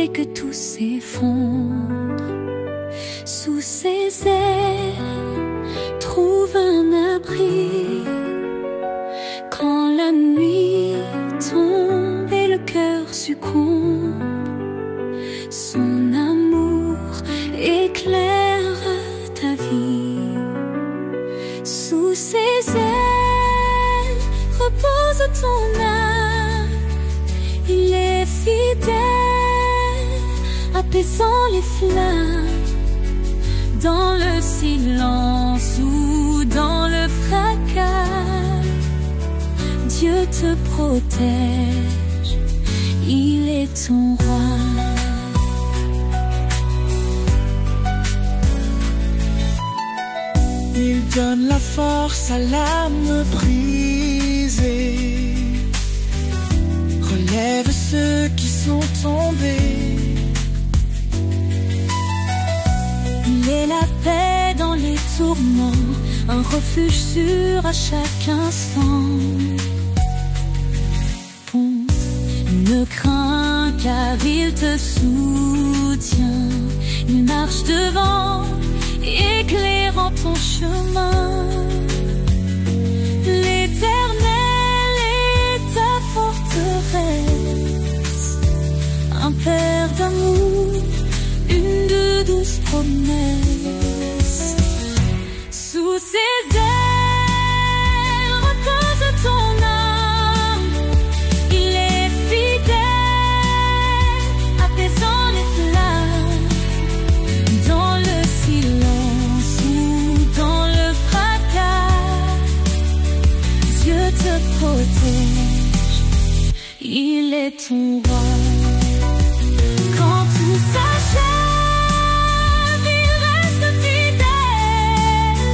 et que tout s'effondre. Sous ses ailes, trouve un abri. Quand la nuit tombe et le cœur succombe, son amour éclaire ta vie. Sous ses ailes, repose ton âme. Il est fidèle, apaisant les flammes. Dans le silence ou dans le fracas, Dieu te protège, il est ton roi. Il donne la force à l'âme brisée, relève ceux qui sont tombés. Il est la paix dans les tourments, un refuge sûr à chaque instant. Ponce, ne crains car il te soutient. Il marche devant, éclairant ton chemin. L'Éternel est ta forteresse, un Père d'amour, une de douces promesses. Sous ses ailes, repose ton âme. Il est fidèle, apaisant les flammes. Dans le silence ou dans le fracas, Dieu te protège, il est ton roi. Quand tout s'achève, il reste fidèle,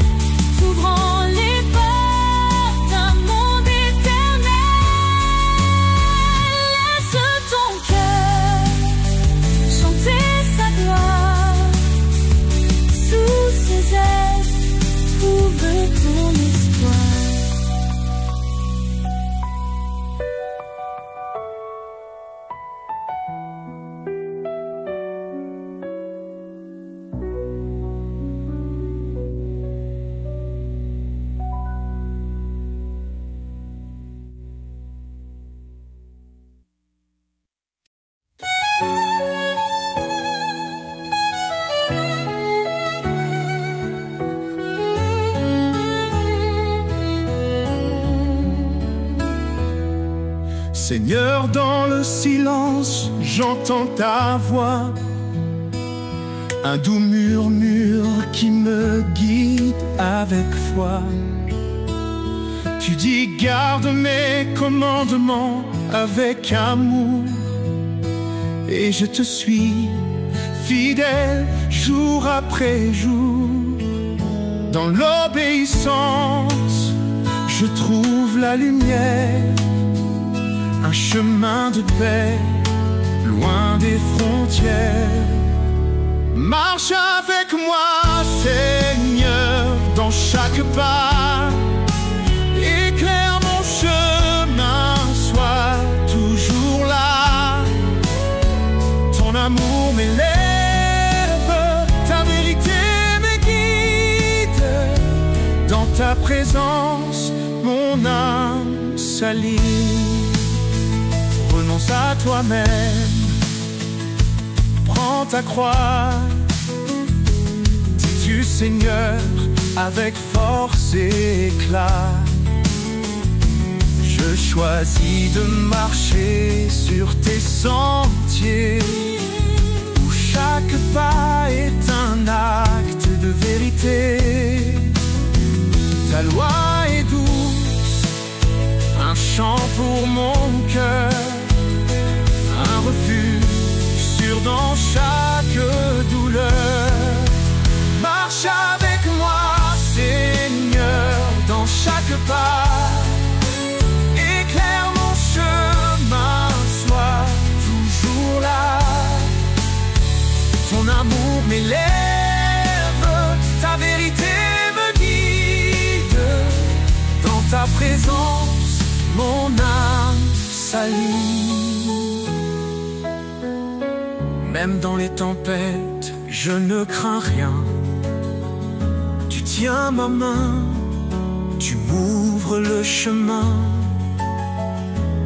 t'ouvrant les portes d'un monde éternel. Laisse ton cœur chanter sa gloire. Sous ses ailes, trouve ton espoir. Seigneur, dans le silence, j'entends ta voix, un doux murmure qui me guide avec foi. Tu dis, garde mes commandements avec amour, et je te suis fidèle jour après jour. Dans l'obéissance, je trouve la lumière, un chemin de paix, loin des frontières. Marche avec moi, Seigneur, dans chaque pas. Éclaire mon chemin, sois toujours là. Ton amour m'élève, ta vérité me guide. Dans ta présence, mon âme s'aligne. Renonce à toi-même, prends ta croix. Dis-tu, Seigneur, avec force et éclat. Je choisis de marcher sur tes sentiers, où chaque pas est un acte de vérité. Ta loi est douce, un chant pour mon cœur, un refuge sûr dans chaque douleur. Marche avec moi, Seigneur, dans chaque pas. Éclaire mon chemin, sois toujours là. Ton amour m'élève, ta vérité me guide. Dans ta présence, mon âme s'aligne. Même dans les tempêtes, je ne crains rien. Tu tiens ma main, tu m'ouvres le chemin.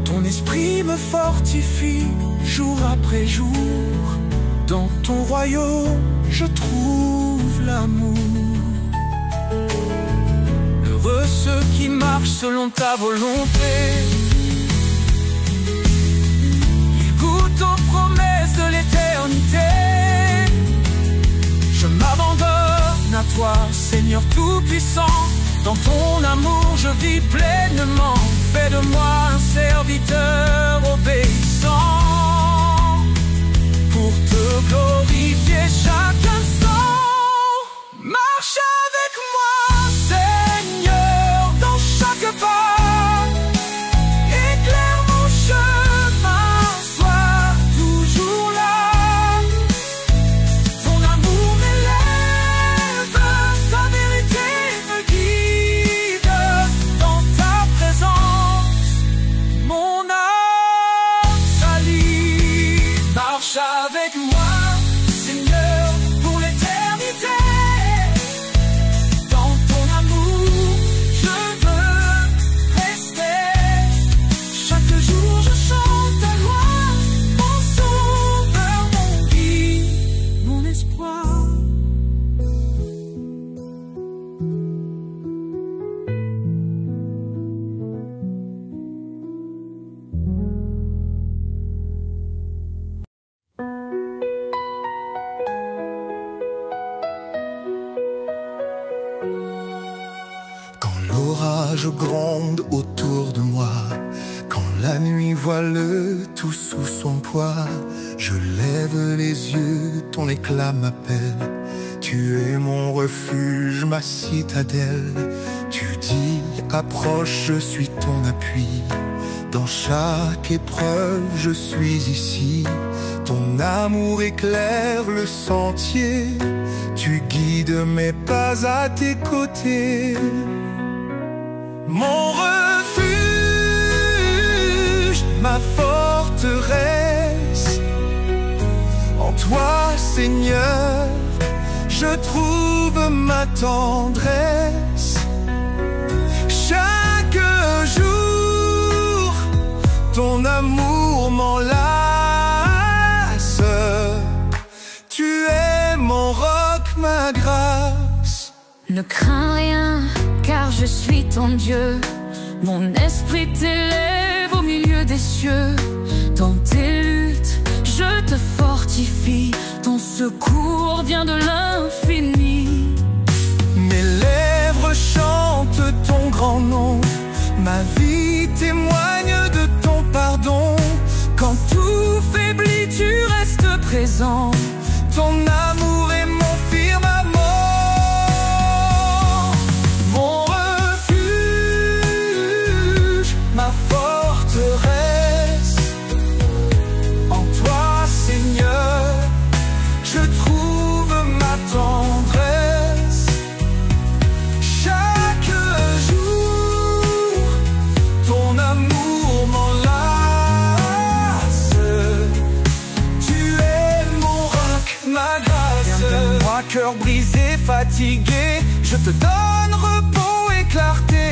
Ton esprit me fortifie jour après jour. Dans ton royaume, je trouve l'amour. Heureux ceux qui marchent selon ta volonté. Ils goûtent aux promesses de l'éternité. Je m'abandonne à toi, Seigneur Tout-Puissant. Dans ton amour, je vis pleinement. Fais de moi un serviteur obéissant. Pour te glorifier chaque instant. Marche avec moi, Seigneur, dans chaque pas. Éclaire mon chemin, sois toujours là. Ton amour m'élève, ta vérité me guide. Dans ta présence, mon âme s'allie. Marche avec moi, Seigneur, pour l'éternité. Dans ton amour, je veux rester. Chaque jour, je chante ta gloire, mon sauveur, mon guide, mon espoir. Quand l'orage gronde autour de moi, quand la nuit voile tout sous son poids, je lève les yeux, ton éclat m'appelle. Tu es mon refuge, ma citadelle. Tu dis, approche, je suis ton appui. Dans chaque épreuve, je suis ici. Ton amour éclaire le sentier. Tu guides mes pas à tes côtés. Mon refuge, ma forteresse. En toi, Seigneur, je trouve ma tendresse. Chaque jour, ton amour m'enlace. Tu es mon roc, ma grâce. Ne crains rien, car je suis ton Dieu. Mon esprit t'élève au milieu des cieux. Dans tes luttes, je te fortifie. Ton secours vient de l'infini. Mes lèvres chantent ton grand nom. Ma vie témoigne de ton pardon. Quand tout faiblit, tu restes présent. Ton amour est mon firmament. Mon refuge, ma forteresse. En toi, Seigneur, je trouve ma tendresse. Chaque jour, ton amour m'enlace. Tu es mon roc, ma grâce. Viens vers moi, cœur brisé, fatigué, je te donne repos et clarté.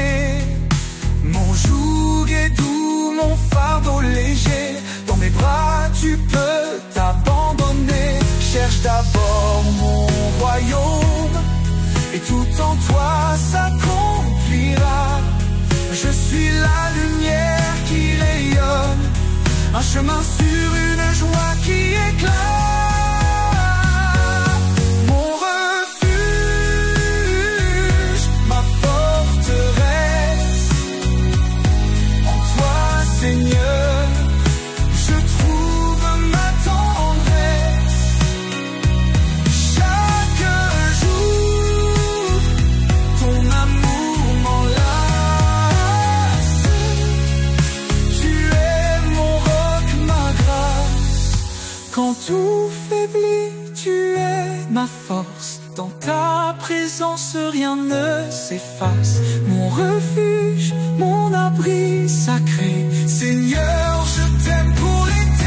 Mon joug est doux, mon fardeau léger. Dans mes bras, tu peux t'abandonner. Cherche d'abord mon royaume, et tout en toi s'accomplira. Je suis la lumière qui rayonne, un chemin sur une joie qui éclate. Mon refuge, ma forteresse. En toi, Seigneur, je trouve ma tendresse. Chaque jour, ton amour m'enlace. Tu es mon roc, ma grâce. Quand tout faiblit, tu es ma force. Dans ta présence, rien ne s'efface. Mon refuge, mon abri sacré. Seigneur, je t'aime pour l'éternité.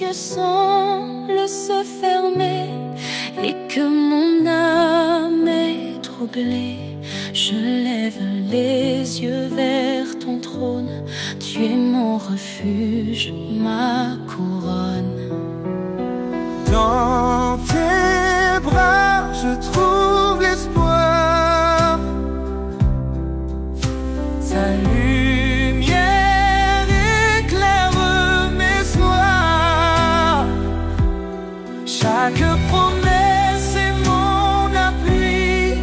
yeux semblent se fermer et que mon âme est troublée, je lève les yeux vers ton trône. Tu es mon refuge, ma couronne. Dans tes bras, je trouve l'espoir. Ta lumière éclaire mes soirs. Chaque promesse est mon appui.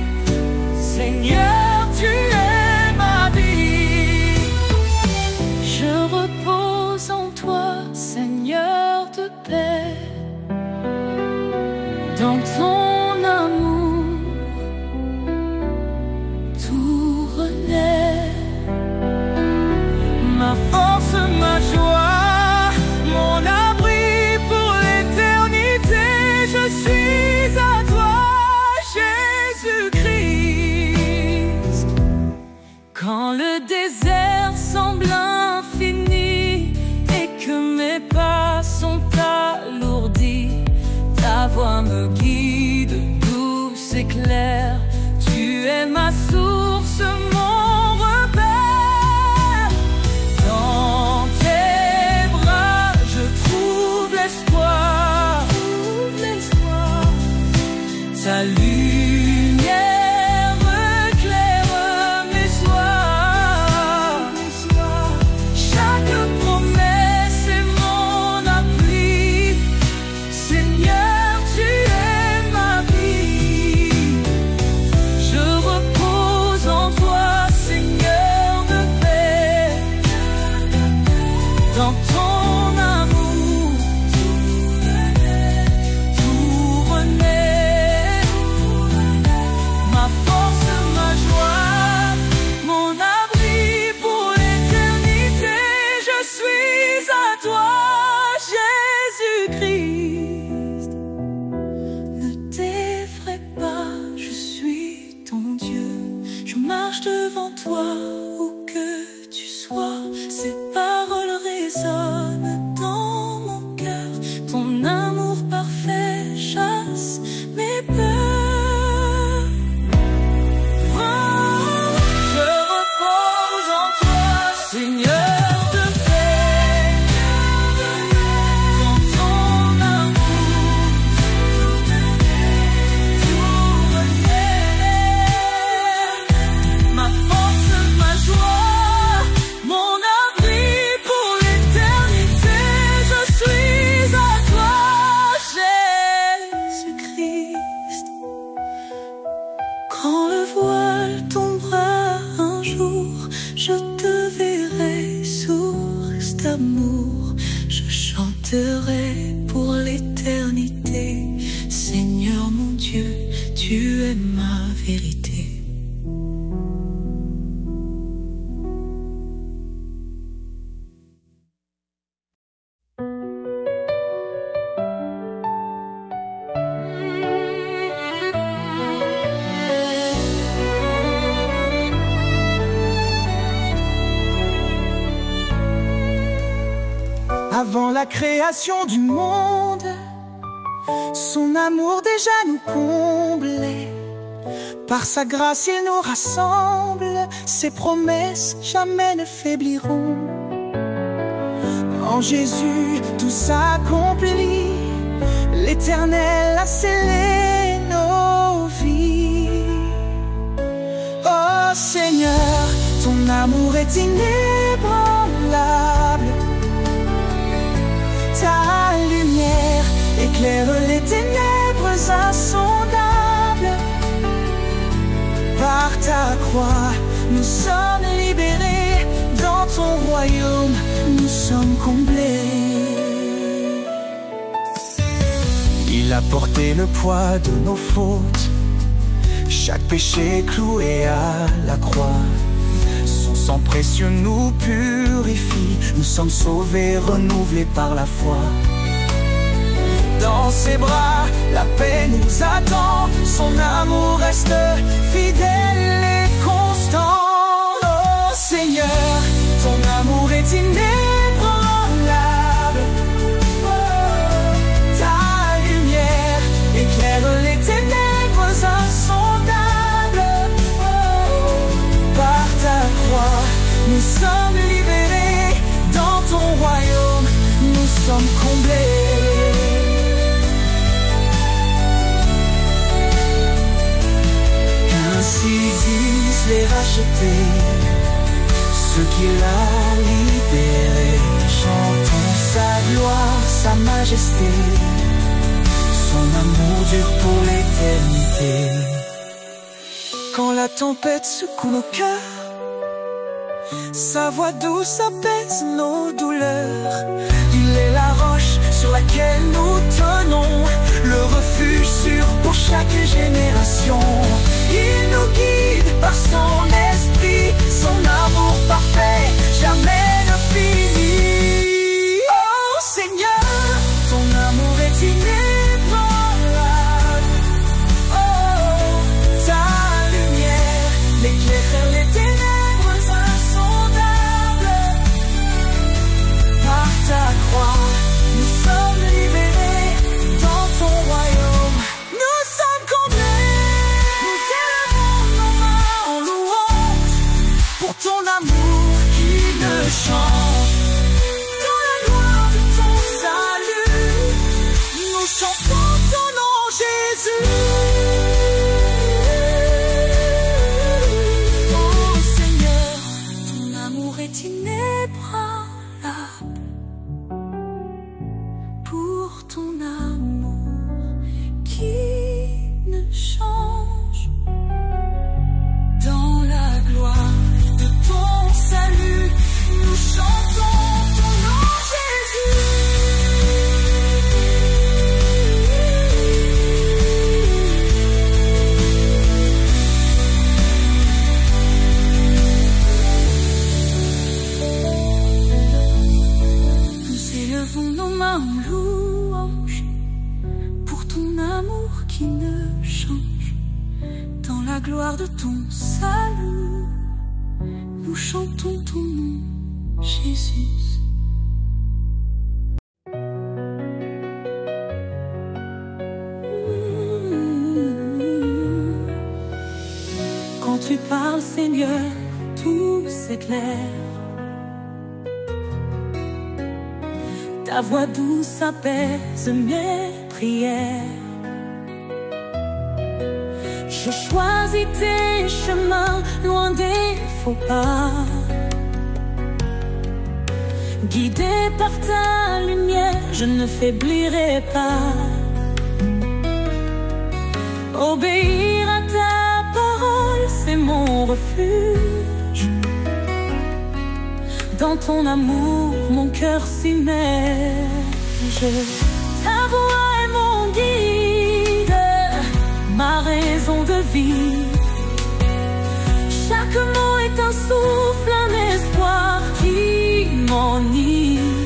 Seigneur, tu es ma vie. Je repose en toi, Seigneur de paix. Dans ton amour, tout renaît. Ma force, ma joie, mon abri pour l'éternité. Je suis à toi, Jésus-Christ. Quand le désert semble infini et que mes pas sont alourdis, ta voix me guide, douce et claire. Tu es ma source, mon repère. Dans tes bras, je trouve l'espoir. Ta lumière éclaire mes soirs. Chaque promesse est mon appui. Seigneur, tu es ma vie. Je repose en toi, Seigneur de paix. Dans ton amour, tout renaît. Ma force, ma joie, mon abri pour l'éternité. Je suis à toi, Jésus-Christ. Ne t'effraie pas, je suis ton Dieu. Je marche devant toi où que tu sois. Ces paroles résonnent dans mon cœur. Ton amour parfait chasse mes peurs. Je repose en toi, Seigneur de paix. Dans ton amour, tout renaît. Ma force, ma joie, mon abri pour l'éternité. Je suis à toi, Jésus-Christ. Quand le voile tombera un jour, je te verrai, source d'amour. Je chanterai pour l'éternité. Seigneur mon Dieu, tu es ma vérité. Avant la création du monde, son amour déjà nous comblait. Par sa grâce il nous rassemble, ses promesses jamais ne faibliront. En Jésus tout s'accomplit, l'Éternel a scellé nos vies. Oh Seigneur, ton amour est inébranlable. Ta lumière éclaire les ténèbres insondables. Par ta croix, nous sommes libérés. Dans ton royaume, nous sommes comblés. Il a porté le poids de nos fautes, chaque péché cloué à la croix. Son sang précieux nous purifie. Nous sommes sauvés, renouvelés par la foi. Dans ses bras, la paix nous attend. Son amour reste fidèle et constant. Oh Seigneur, ton amour est inébranlable. Oh, Nous sommes libérés dans ton royaume, nous sommes comblés. Ainsi disent les rachetés, ceux qu'il a libérés. Chantons sa gloire, sa majesté, son amour dure pour l'éternité. Quand la tempête secoue nos cœurs, sa voix douce apaise nos douleurs. Il est la roche sur laquelle nous tenons, le refuge sûr pour chaque génération. Il nous guide par son esprit, son amour parfait jamais ne finit. Oh Seigneur, ton amour est inébranlable. Oh, ta lumière l'éclaire les ténèbres insondables. Par ta croix, nous sommes libérés dans ton royaume. Nous sommes comblés. Nous élevons nos mains en louange pour ton amour qui ne change. Dans la gloire de ton salut, nous chantons ton nom, Jésus. Oh Seigneur, ton amour est inébranlable. Pour ton amour qui ne change. Dans la gloire de ton salut, nous chantons ton nom, Jésus. Nous élevons nos mains en louange pour ton amour qui ne change. Dans la gloire de ton salut, nous chantons ton nom, Jésus. Quand tu parles, Seigneur, tout s'éclaire. Ta voix douce apaise mes prières. Je choisis tes chemins loin des faux pas. Guidé par ta lumière, je ne faiblirai pas. Obéir à ta parole, c'est mon refuge. Dans ton amour, mon cœur s'immerge. Ta voix est mon guide, ma raison de vie. Chaque mot est un souffle, un espoir qui m'enivre.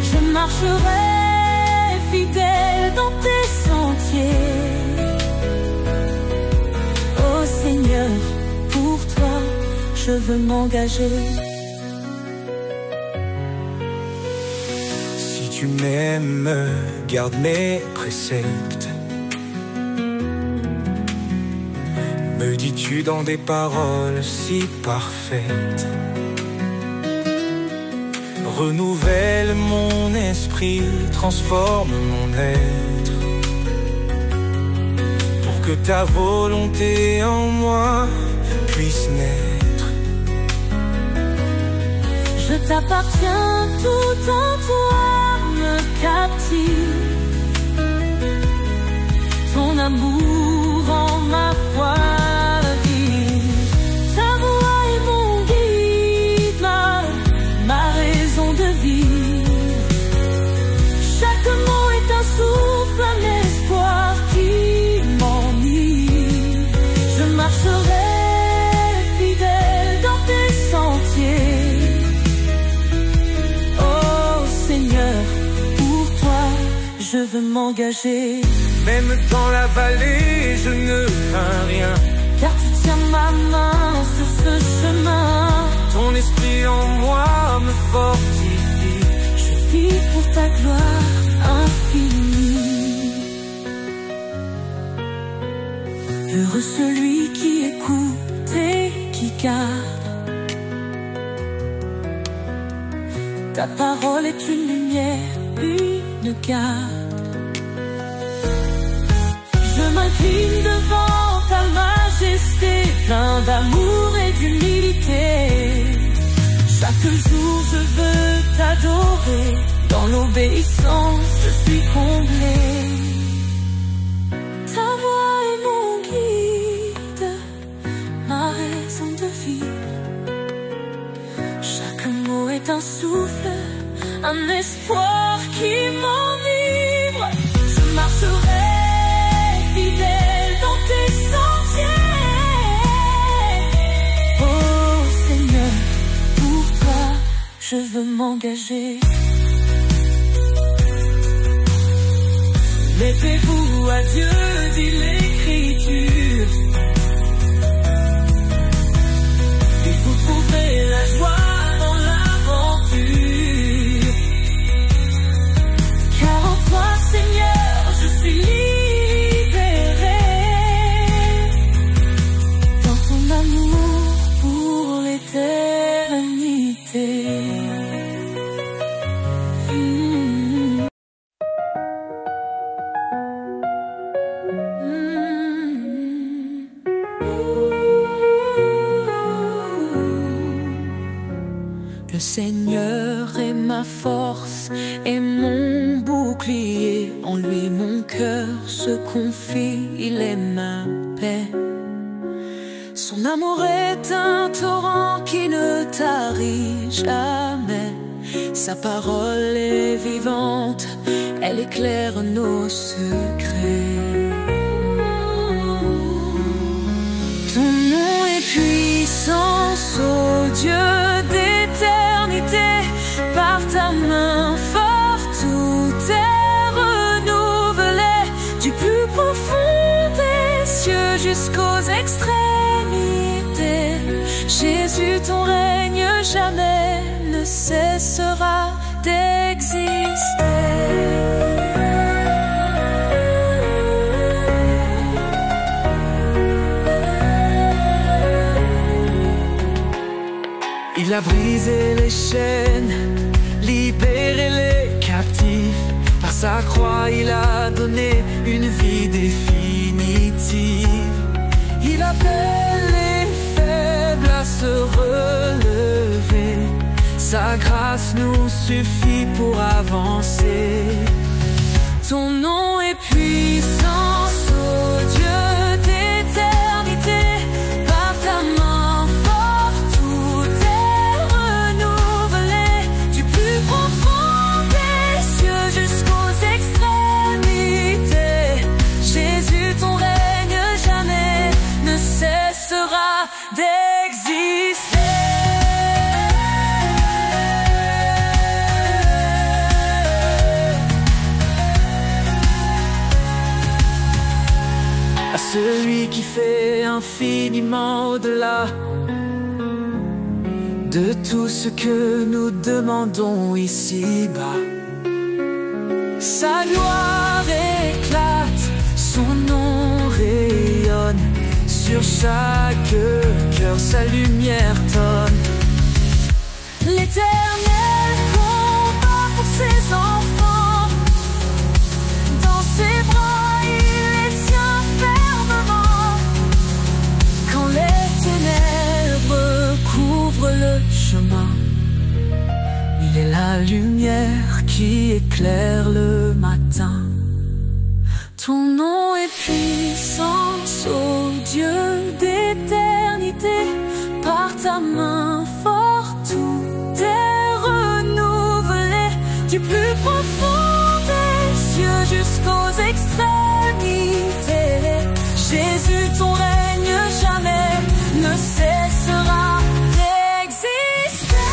Je marcherai fidèle dans tes sentiers. Oh Seigneur, pour toi, je veux m'engager. Tu m'aimes, garde mes préceptes. Me dis-tu dans des paroles si parfaites. Renouvelle mon esprit, transforme mon être, pour que ta volonté en moi puisse naître. Je t'appartiens, tout en toi me captive. Ton amour en ma foi vive. Ta voix est mon guide, ma raison de vivre. Chaque mot est un souffle, un espoir qui m'enivre. Je marcherai fidèle dans tes sentiers. Oh Seigneur, pour toi, je veux m'engager. Même dans la vallée, je ne crains rien, car tu tiens ma main sur ce chemin. Ton esprit en moi me fortifie. Je vis pour ta gloire infinie. Heureux celui qui écoute et qui garde Ta parole est une lumière, une garde. Je m'incline devant ta majesté, plein d'amour et d'humilité. Chaque jour je veux t'adorer, dans l'obéissance je suis comblé. Ta voix est mon guide, ma raison de vivre. Chaque mot est un souffle, un espoir qui m'enivre. Je marcherai fidèle dans tes sentiers. Oh Seigneur, pour toi je veux m'engager. Mettez-vous à Dieu, dit l'Écriture, et vous trouverez la joie dans l'aventure. Car en toi, Seigneur, je suis libéré, dans ton amour pour l'éternité. Le Seigneur est ma force et mon bouclier. En lui mon cœur se confie, il est ma paix. Son amour est un torrent qui ne tarit jamais. Sa parole est vivante, elle éclaire nos secrets. Ton nom est puissance, ô Dieu d'éternité. Par ta main forte, tout est renouvelé, du plus profond des cieux jusqu'aux extrémités. Jésus, ton règne jamais ne cessera d'exister. Il a brisé les chaînes, libéré les captifs. Par sa croix, il a donné une vie définitive. Il appelle les faibles à se relever. Sa grâce nous suffit pour avancer. Ton nom est puissance, ô Dieu d'éternité. Par ta main forte, tout est renouvelé, du plus profond des cieux jusqu'aux extrémités. Jésus, ton règne jamais ne cessera d'exister. À celui qui fait infiniment au-delà de tout ce que nous demandons ici-bas. Sa gloire éclate, son nom rayonne, sur chaque cœur sa lumière tonne. L'Éternel combat pour ses enfants, dans ses bras il les tient fermement. Quand les ténèbres couvrent le chemin, il est la lumière qui éclaire le matin. Ton nom est puissance, ô Dieu d'éternité. Par ta main forte, tout est renouvelé, du plus profond des cieux jusqu'aux extrémités. Jésus, ton règne jamais ne cessera d'exister.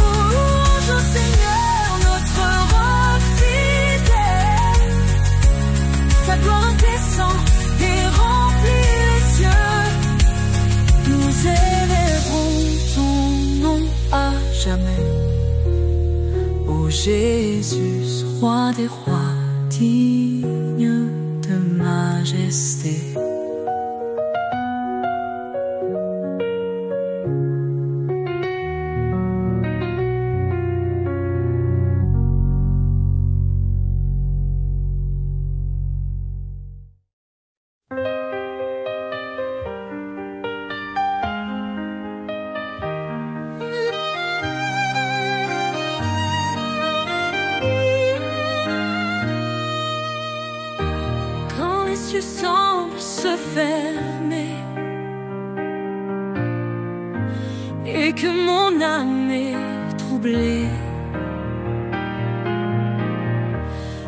Louange au Seigneur, notre roc fidèle. Ta gloire descend et remplit les cieux. Nous élèverons ton nom à jamais. Ô Jésus, roi des rois, digne de majesté. majesté. Semble se fermer et que mon âme est troublée,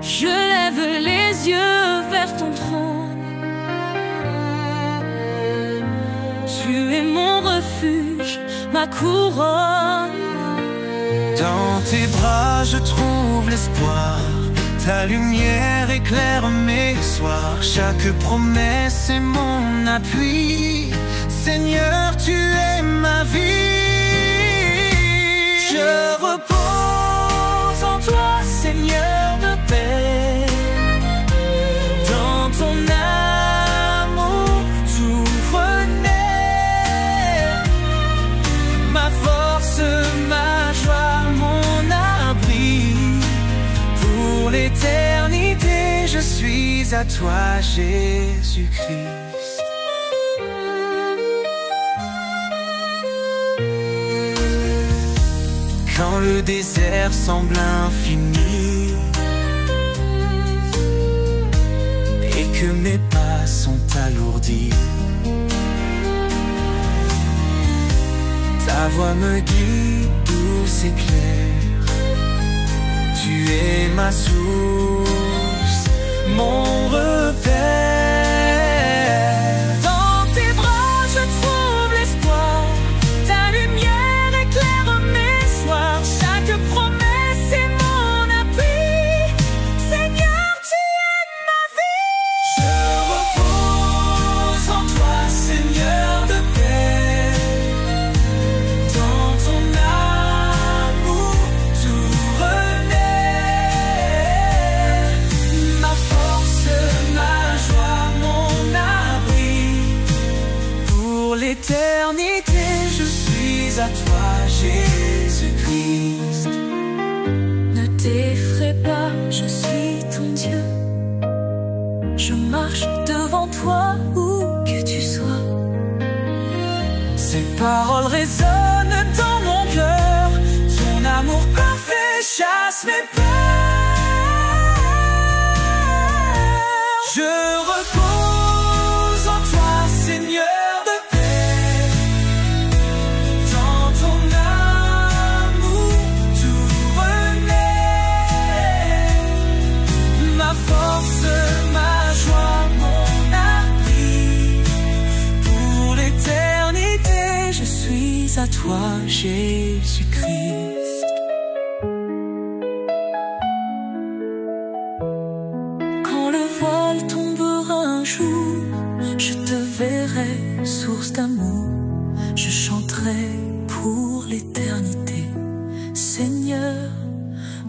je lève les yeux vers ton trône. Tu es mon refuge, ma couronne. Dans tes bras je trouve l'espoir. Ta lumière éclaire mes soirs. Chaque promesse est mon appui. Seigneur, tu es ma vie. Je repose en toi, Seigneur de paix. Dans ton amour tout renaît. Ma force, ma joie, mon abri. Pour l'éternité, je suis à toi, Jésus-Christ. Quand le désert semble infini et que mes pas sont alourdis, ta voix me guide douce et claire. Tu es ma source, mon repère. Dans tes bras je trouve l'espoir. Ta lumière éclaire mes soirs. Chaque promesse est mon appui. Seigneur, tu es ma vie. Je repose en toi, Seigneur de paix. Dans ton amour tout renaît. Ma force, ma joie, mon abri. Pour l'éternité, je suis à toi, Jésus-Christ. Ne t'effraie pas, je suis ton Dieu. Je marche devant toi où que tu sois. Ces paroles résonnent dans mon cœur. Ton amour parfait chasse mes peurs. Je repose en toi, Seigneur de paix. Dans ton amour tout renaît. Ma force, ma joie, mon abri. Pour l'éternité, je suis à toi, Jésus-Christ. Quand le voile tombera un jour, je te verrai, source d'amour. Je chanterai pour l'éternité. Seigneur,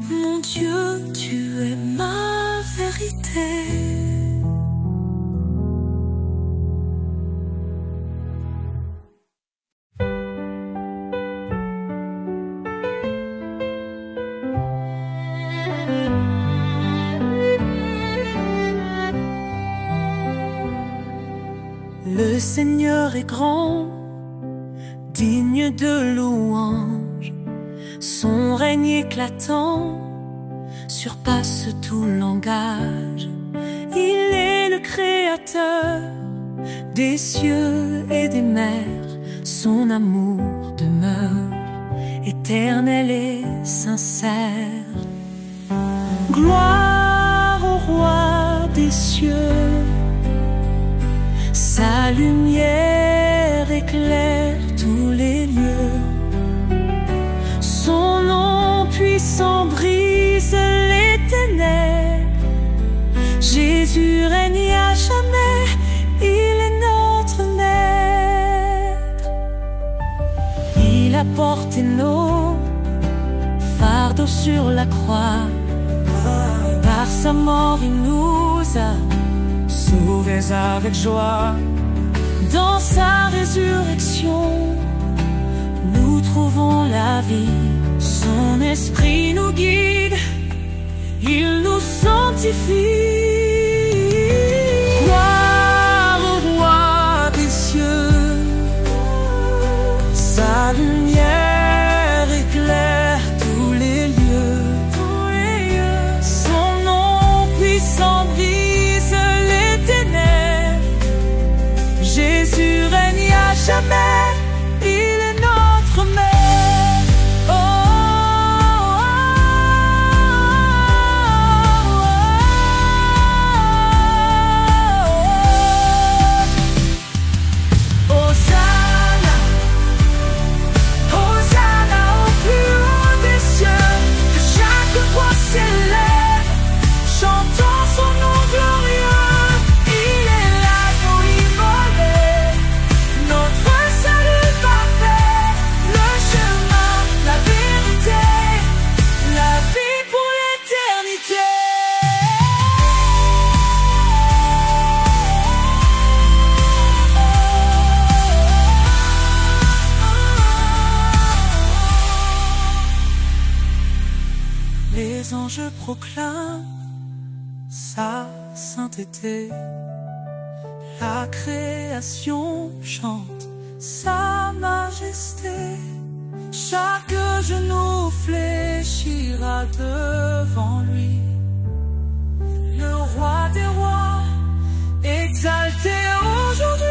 mon Dieu, tu es ma vérité. Le Seigneur est grand, digne de louange. Son règne éclatant surpasse tout langage. Il est le créateur des cieux et des mers. Son amour demeure éternel et sincère. Gloire au roi des cieux. Sa lumière éclaire tous les lieux. Son nom puissant brise les ténèbres. Jésus règne à jamais, il est notre maître. Il a porté nos fardeaux sur la croix. Par sa mort il nous a sauvés mais avec joie. Dans sa résurrection, nous trouvons la vie. Son esprit nous guide, il nous sanctifie. Gloire au roi des cieux, sa lumière éclaire tous les lieux. Son nom puissant brise les ténèbres. Jésus règne à jamais, il est notre maître. Les anges proclament sa sainteté, la création chante sa majesté. Chaque genou fléchira devant lui, le roi des rois, exalté aujourd'hui.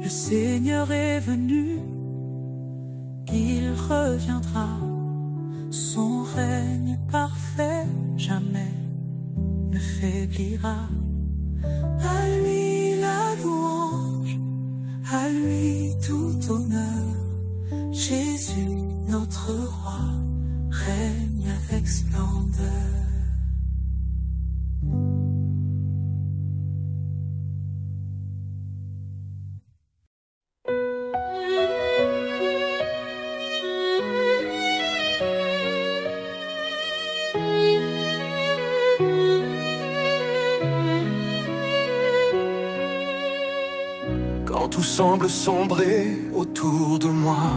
Le Seigneur est venu, il reviendra, son règne parfait jamais ne faiblira. À lui la louange, à lui tout honneur. Jésus, notre roi, règne avec splendeur. Quand tout semble sombrer autour de moi,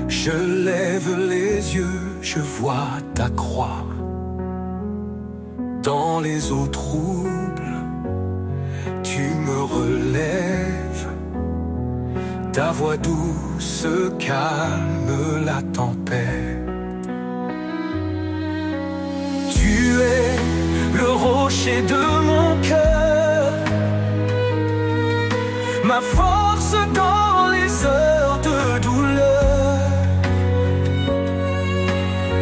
je lève les yeux, je vois ta croix. Dans les eaux troubles, tu me relèves. Ta voix douce calme la tempête. Tu es le rocher de mon cœur, ma force dans les heures de douleur.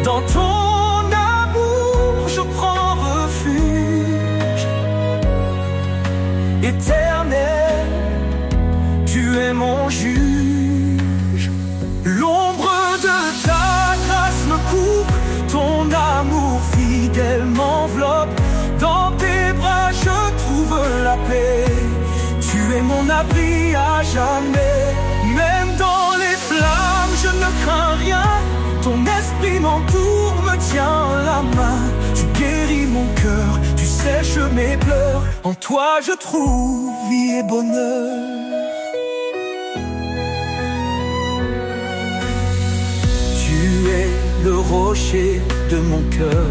Dans ton amour je prends refuge. Éternel, tu es mon juge. L'ombre de ta grâce me couvre, ton amour fidèle m'enveloppe. Dans tes bras je trouve la paix. Tu es mon abri à jamais. Même dans les flammes je ne crains rien. Ton esprit m'entoure, me tient la main. Tu guéris mon cœur, tu sèches mes pleurs. En toi je trouve vie et bonheur. Tu es le rocher de mon cœur,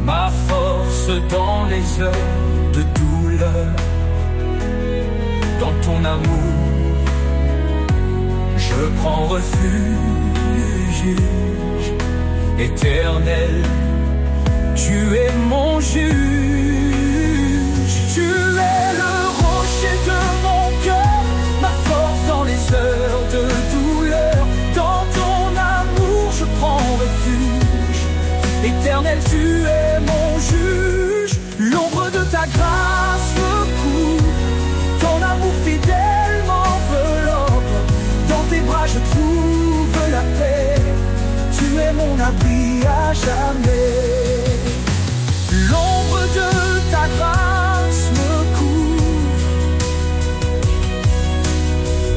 ma force dans les heures de douleur. Dans ton amour je prends refuge. Éternel, tu es mon juge. Tu es le rocher de mon cœur, ma force dans les heures de douleur. Dans ton amour je prends refuge. Éternel, tu es mon juge. L'ombre de ta grâce me couvre. Ton amour fidèle m'enveloppe. Dans tes bras je trouve la paix. Tu es mon abri à jamais. L'ombre de ta grâce me couvre.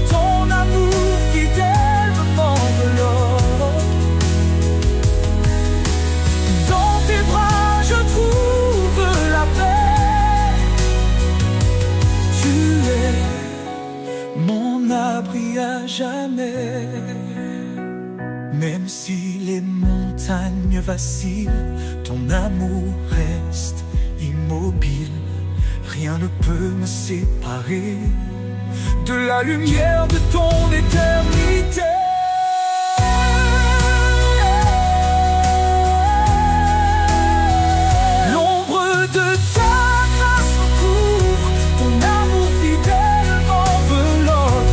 Ton amour fidèle m'enveloppe. Dans tes bras je trouve la paix. Tu es mon abri à jamais. Même si les montagnes vacillent, ton amour reste immobile. Rien ne peut me séparer de la lumière de ton éternité. L'ombre de ta grâce me couvre. Ton amour fidèle m'enveloppe.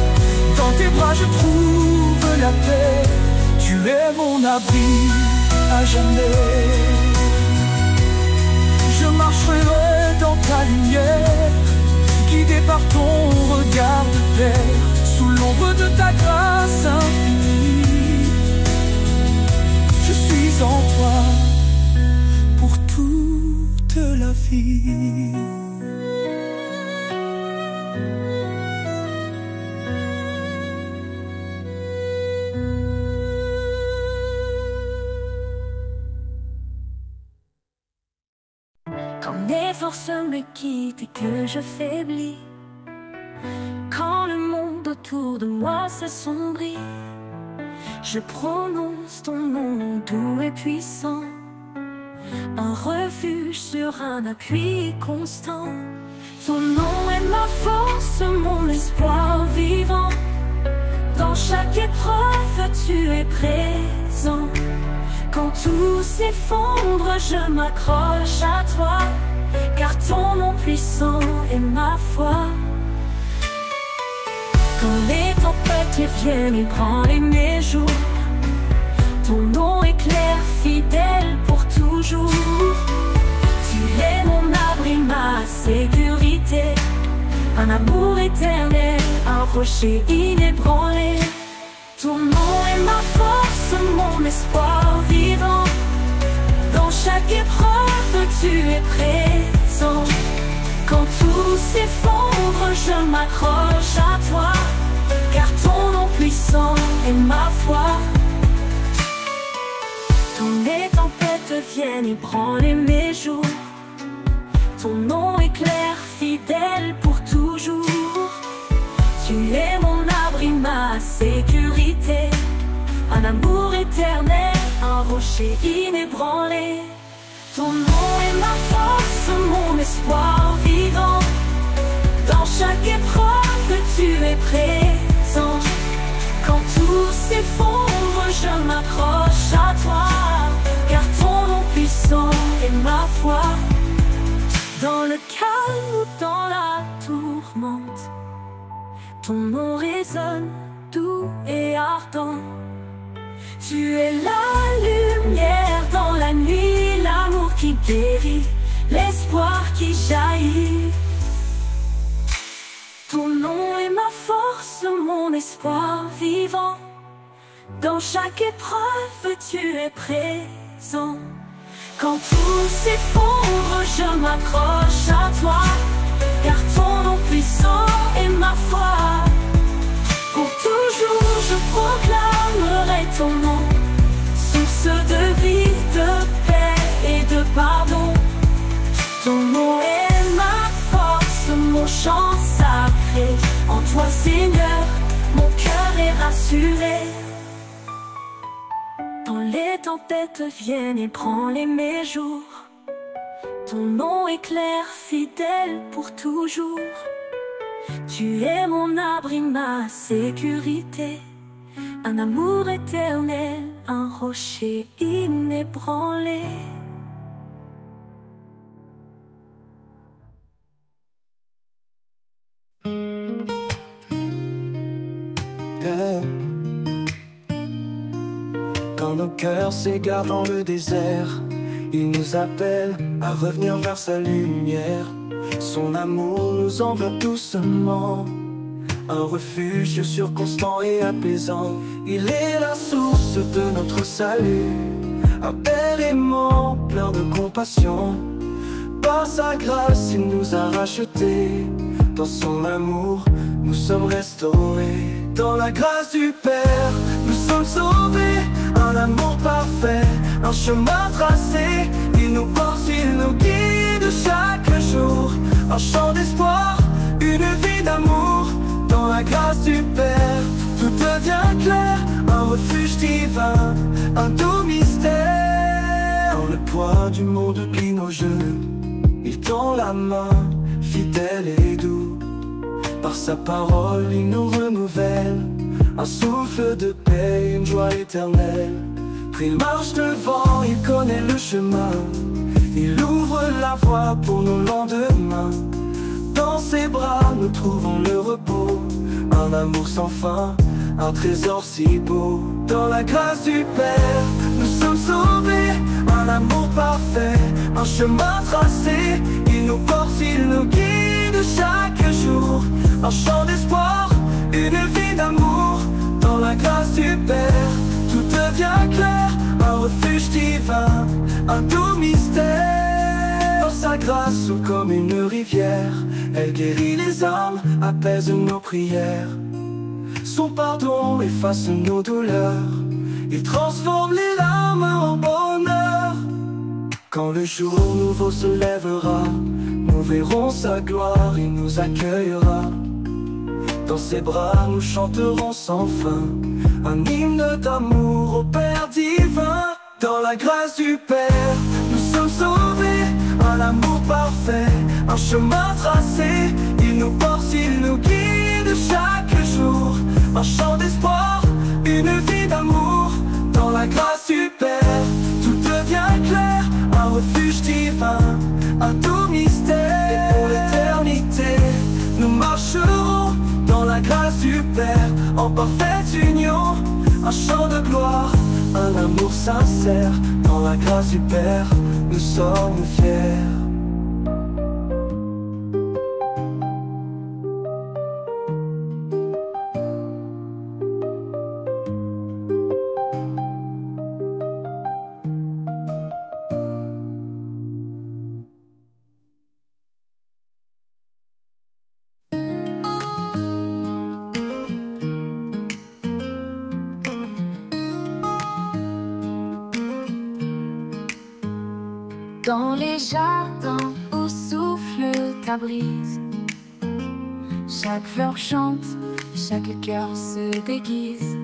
Dans tes bras je trouve la paix. Tu es mon abri à jamais. Je marcherai dans ta lumière, guidé par ton regard de Père, sous l'ombre de ta grâce infinie. Je suis en toi pour toute la vie. Quand mes forces me quittent et que je faiblis, quand le monde autour de moi s'assombrit, je prononce ton nom doux et puissant, un refuge sur un appui constant. Ton nom est ma force, mon espoir vivant. Dans chaque épreuve, tu es présent. Quand tout s'effondre, je m'accroche à toi, car ton nom puissant est ma foi. Quand les tempêtes viennent ébranler mes jours, ton nom est clair, fidèle pour toujours. Tu es mon abri, ma sécurité, un amour éternel, un rocher inébranlé. Ton nom est ma force, mon espoir vivant. Dans chaque épreuve, tu es présent. Quand tout s'effondre, je m'accroche à toi, car ton nom puissant est ma foi. Quand les tempêtes viennent ébranler mes jours, ton nom est clair, fidèle pour toujours. Tu es mon abri, ma sécurité, un amour éternel, un rocher inébranlé. Ton nom est ma force, mon espoir vivant. Dans chaque épreuve, tu es présent. Quand tout s'effondre, je m'accroche à toi, car ton nom puissant est ma foi. Dans le calme ou dans la tourmente, ton nom résonne doux et ardent. Tu es la lumière dans la nuit, l'amour qui guérit, l'espoir qui jaillit. Ton nom est ma force, mon espoir vivant. Dans chaque épreuve, tu es présent. Quand tout s'effondre, je m'accroche à toi, car ton nom puissant est ma foi. Pour toujours je proclamerai ton nom, source de vie, de paix et de pardon. Ton nom est ma force, mon chant sacré. En toi Seigneur, mon cœur est rassuré. Quand les tempêtes viennent ébranler mes jours, ton nom est clair, fidèle pour toujours. Tu es mon abri, ma sécurité, un amour éternel, un rocher inébranlé. Quand nos cœurs s'égarent dans le désert Il nous appelle à revenir vers sa lumière. Son amour nous enveloppe doucement, un refuge sûr, constant et apaisant. Il est la source de notre salut, un Père aimant, plein de compassion. Par sa grâce, il nous a rachetés. Dans son amour, nous sommes restaurés. Dans la grâce du Père, nous sommes sauvés. Un amour parfait, un chemin tracé. Il nous porte, il nous guide chaque jour. Un chant d'espoir, une vie d'amour. Dans la grâce du Père, tout devient clair. Un refuge divin, un doux mystère. Quand le poids du monde plie nos genoux, il tend la main, fidèle et doux. Par sa parole, il nous renouvelle. Un souffle de paix, une joie éternelle. Il marche devant, il connaît le chemin. Il ouvre la voie pour nos lendemains. Dans ses bras, nous trouvons le repos. Un amour sans fin, un trésor si beau. Dans la grâce du Père, nous sommes sauvés. Un amour parfait, un chemin tracé. Il nous porte, il nous guide chaque jour. Un chant d'espoir, une vie d'amour. Dans la grâce du Père, tout devient clair. Un refuge divin, un doux mystère. Dans sa grâce, comme une rivière, elle guérit les âmes, apaise nos prières. Son pardon efface nos douleurs. Il transforme les larmes en bonheur. Quand le jour nouveau se lèvera, nous verrons sa gloire, il nous accueillera. Dans ses bras nous chanterons sans fin, un hymne d'amour au Père divin. Dans la grâce du Père, nous sommes sauvés. Un amour parfait, un chemin tracé. Il nous porte, il nous guide chaque jour. Un chant d'espoir, une vie d'amour. Dans la grâce du Père, tout devient clair. Un refuge divin, un doux mystère. Et pour l'éternité, nous marcherons dans la grâce du Père, en parfaite union. Un chant de gloire, un amour sincère. Dans la grâce du Père, nous sommes fiers. Dans les jardins où souffle ta brise, chaque fleur chante, chaque cœur se déguise.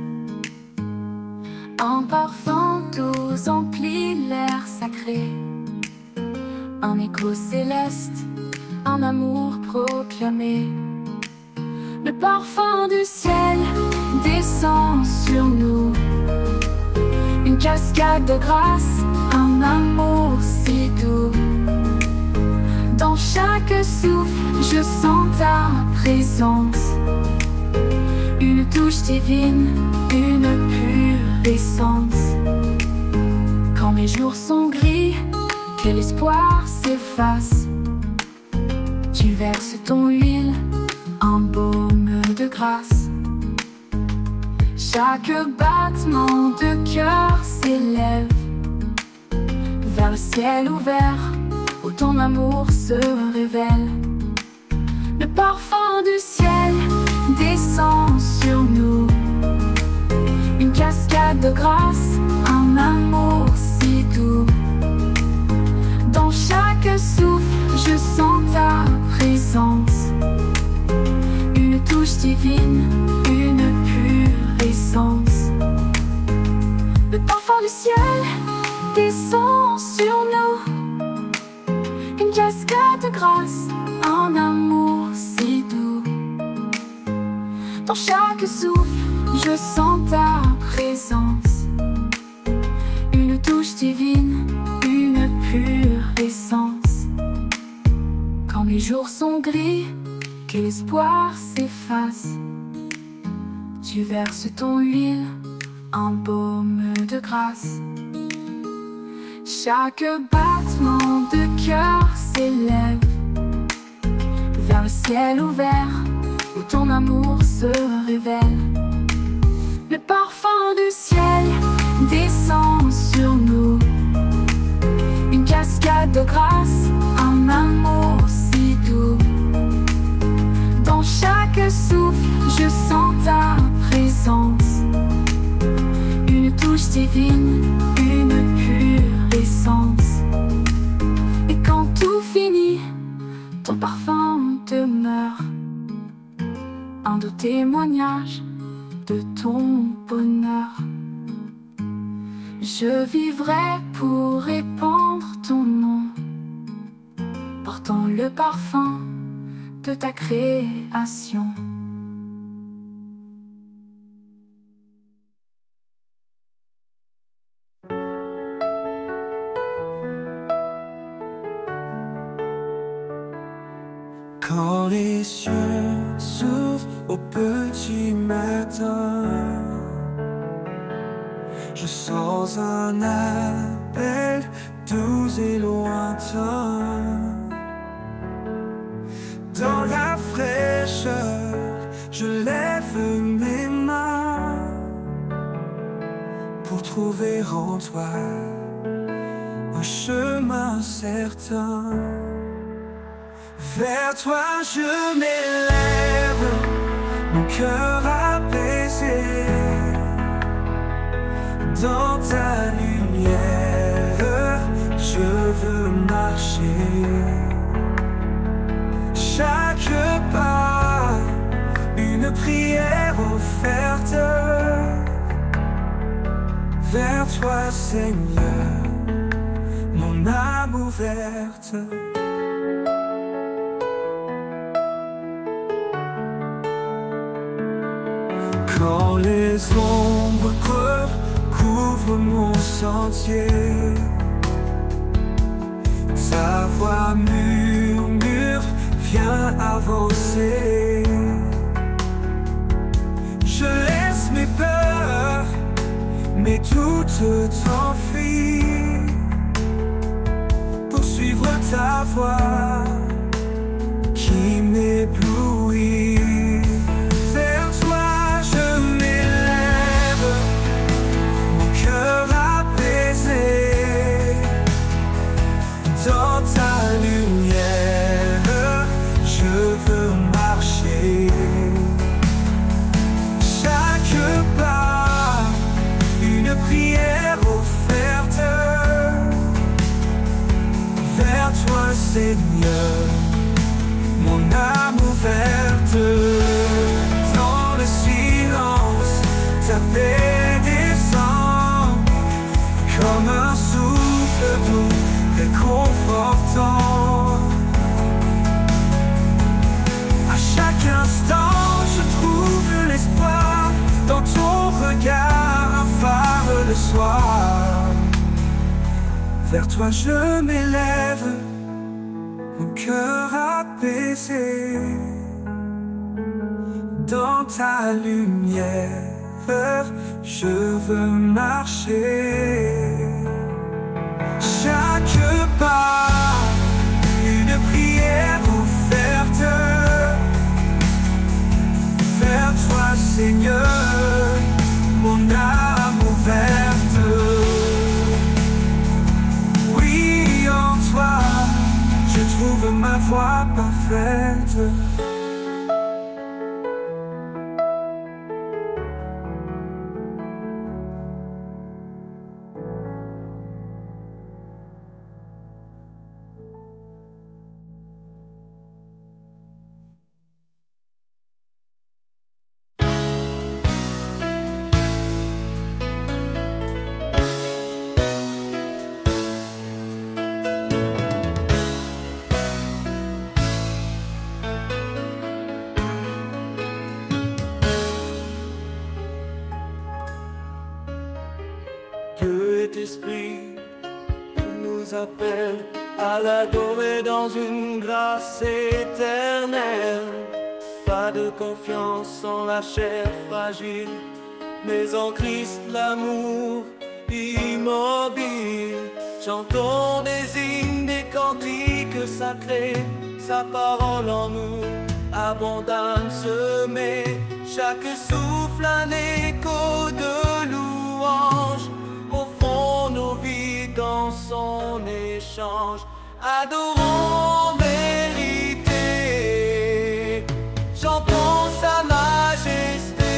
Un parfum doux emplit l'air sacré, un écho céleste, un amour proclamé. Le parfum du ciel descend sur nous, une cascade de grâce, un amour si doux. Dans chaque souffle, je sens ta présence, une touche divine, une pure essence. Quand mes jours sont gris, que l'espoir s'efface, tu verses ton huile, un baume de grâce. Chaque battement de cœur s'élève vers le ciel ouvert, où ton amour se révèle. Le parfum du ciel descend sur nous, une cascade de grâce, un amour si doux. Dans chaque souffle, je sens ta présence, une touche divine, une pure essence. Le parfum du ciel descend sur nous, une cascade de grâce, un amour si doux. Dans chaque souffle, je sens ta présence, une touche divine, une pure essence. Quand mes jours sont gris, que l'espoir s'efface, tu verses ton huile, un baume de grâce. Chaque battement de cœur s'élève vers le ciel ouvert où ton amour se révèle. Le parfum du ciel descend sur nous, une cascade de grâce, un amour si doux. Dans chaque souffle, je sens ta présence, une touche divine, une pure essence. Et quand tout finit, ton parfum demeure, un doux témoignage de ton bonheur. Je vivrai pour répandre ton nom, portant le parfum de ta création. Quand les cieux s'ouvrent au petit matin, je sens un appel doux et lointain. Dans la fraîcheur, je lève mes mains pour trouver en toi un chemin certain. Vers toi je m'élève, mon cœur apaisé. Dans ta lumière, je veux marcher. Chaque pas, une prière offerte. Vers toi Seigneur, mon âme ouverte. Quand les ombres couvrent mon sentier, ta voix murmure, viens avancer. Je laisse mes peurs, mes doutes t'enfuient, pour suivre ta voix qui m'éblouit. Dans ta lumière, je veux marcher. Chaque pas, une prière offerte. Vers toi Seigneur, mon âme ouverte. Dans le silence, ta paix descend comme un souffle doux, réconfortant. À chaque instant, je trouve l'espoir dans ton regard, un phare le soir. Vers toi je m'élève, mon cœur apaisé. Dans ta lumière, je veux marcher. Chaque pas, une prière offerte. Vers toi Seigneur, mon âme ouverte. Oui, en toi, je trouve ma voie parfaite. Dieu est esprit, il nous appelle à l'adorer dans une grâce éternelle. Pas de confiance en la chair fragile, mais en Christ l'amour immobile. Chantons des hymnes, des cantiques sacrés, sa parole en nous, abondante semée. Chaque souffle un écho de louange, au fond nos vies dans son échange. Adorons en vérité, chantons sa majesté.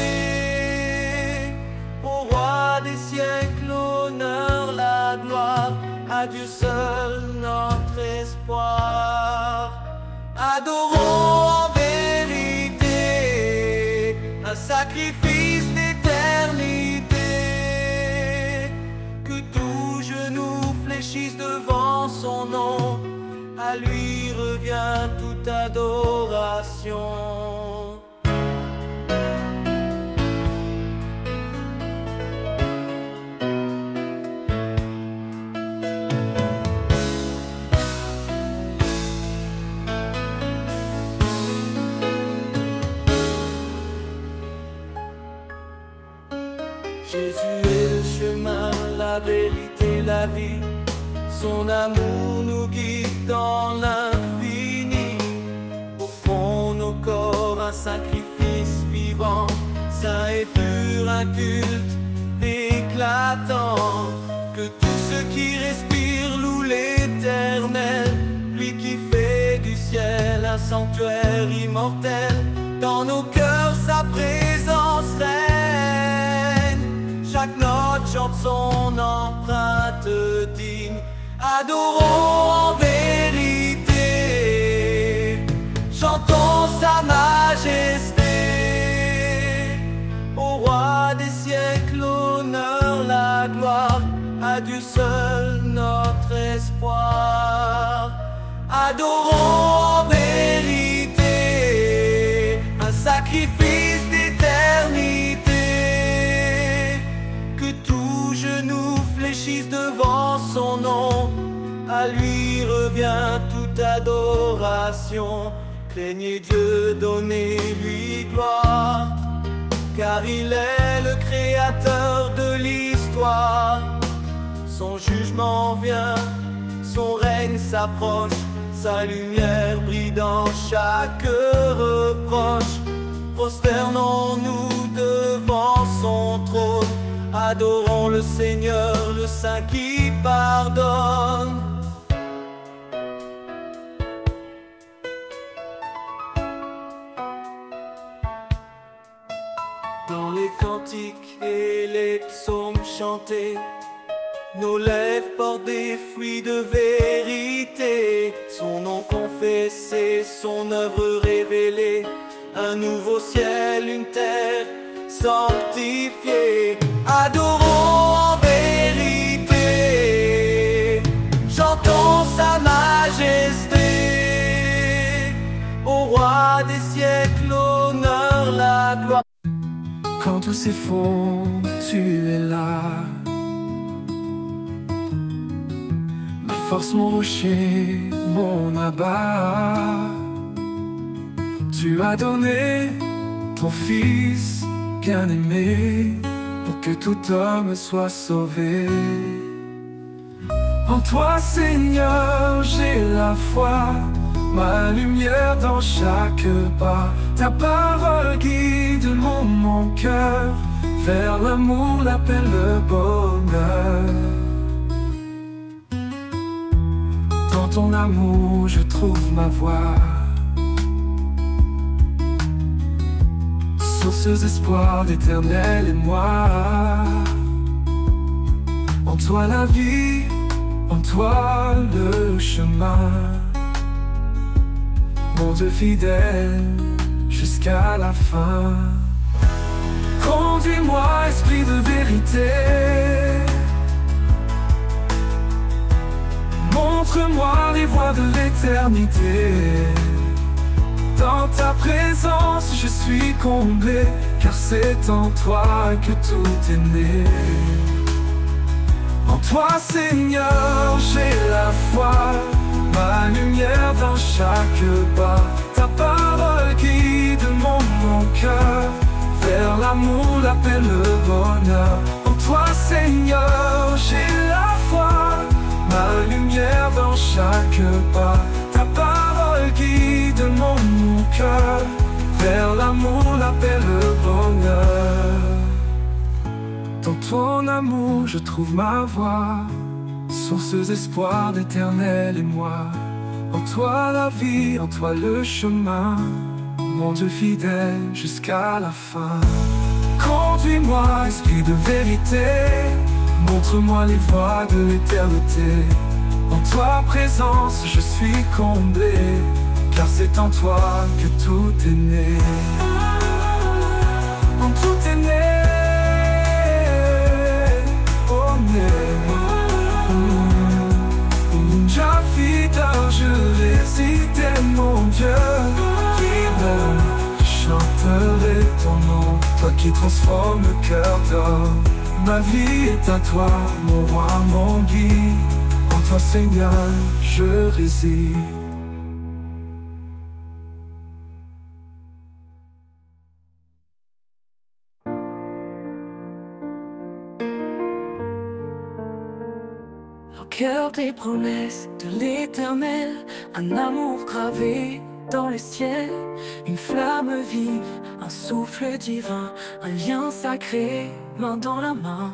Au roi des siècles, l'honneur, la gloire, à Dieu seul notre espoir. Adorons en vérité, un sacrifice d'éternité. Que tout genou fléchisse devant son nom, à lui revient toute adoration. Jésus est le chemin, la vérité, la vie. Son amour nous guide dans l'infini. Au fond nos corps, un sacrifice vivant, saint et pur, un culte éclatant. Que tous ceux qui respirent louent l'Éternel, lui qui fait du ciel un sanctuaire immortel. Dans nos cœurs sa présence règne, chaque note chante son empreinte digne. Adorons en vérité, chantons sa majesté. Au roi des siècles, l'honneur, la gloire, à Dieu seul notre espoir. Adorons en vérité, un sacrifice d'éternité. Que tout genou fléchisse devant son nom, à lui revient toute adoration. Craignez Dieu, donnez-lui gloire, car il est le créateur de l'histoire. Son jugement vient, son règne s'approche, sa lumière brille dans chaque reproche. Prosternons-nous devant son trône, adorons le Seigneur, le Saint qui pardonne. Dans les cantiques et les psaumes chantés, nos lèvres portent des fruits de vérité. Son nom confessé, son œuvre révélée, un nouveau ciel, une terre sanctifiée. Adorons en vérité, chantons sa majesté. Au roi des siècles, l'honneur, la gloire. Quand tout s'effondre, tu es là, ma force, mon rocher, mon abat. Tu as donné ton fils bien-aimé pour que tout homme soit sauvé. En toi, Seigneur, j'ai la foi, ma lumière dans chaque pas. Ta parole guide mon cœur vers l'amour, la paix, le bonheur. Dans ton amour, je trouve ma voie, source d'espoir, d'éternel émoi. En toi la vie, en toi le chemin, mon Dieu fidèle jusqu'à la fin. Conduis-moi, esprit de vérité, montre-moi les voies de l'éternité. Dans ta présence je suis comblé, car c'est en toi que tout est né. En toi, Seigneur, j'ai la foi, ma lumière dans chaque pas. Ta parole guide mon cœur vers l'amour, la paix, le bonheur. En toi, Seigneur, j'ai la foi, ma amour, je trouve ma voie, source d'espoir, d'éternel émoi. En toi la vie, en toi le chemin, mon Dieu fidèle jusqu'à la fin. Conduis-moi, esprit de vérité, montre-moi les voies de l'éternité. En toi présence, je suis comblé, car c'est en toi que tout est né. En tout est né, oh né. Jah fidèle, je réside, mon Dieu fidèle. Je chanterai ton nom, toi qui transformes le cœur d'homme. Ma vie est à toi, mon roi, mon guide. En toi, Seigneur, je réside. Au cœur des promesses de l'Éternel, un amour gravé dans le ciel, une flamme vive, un souffle divin, un lien sacré, main dans la main.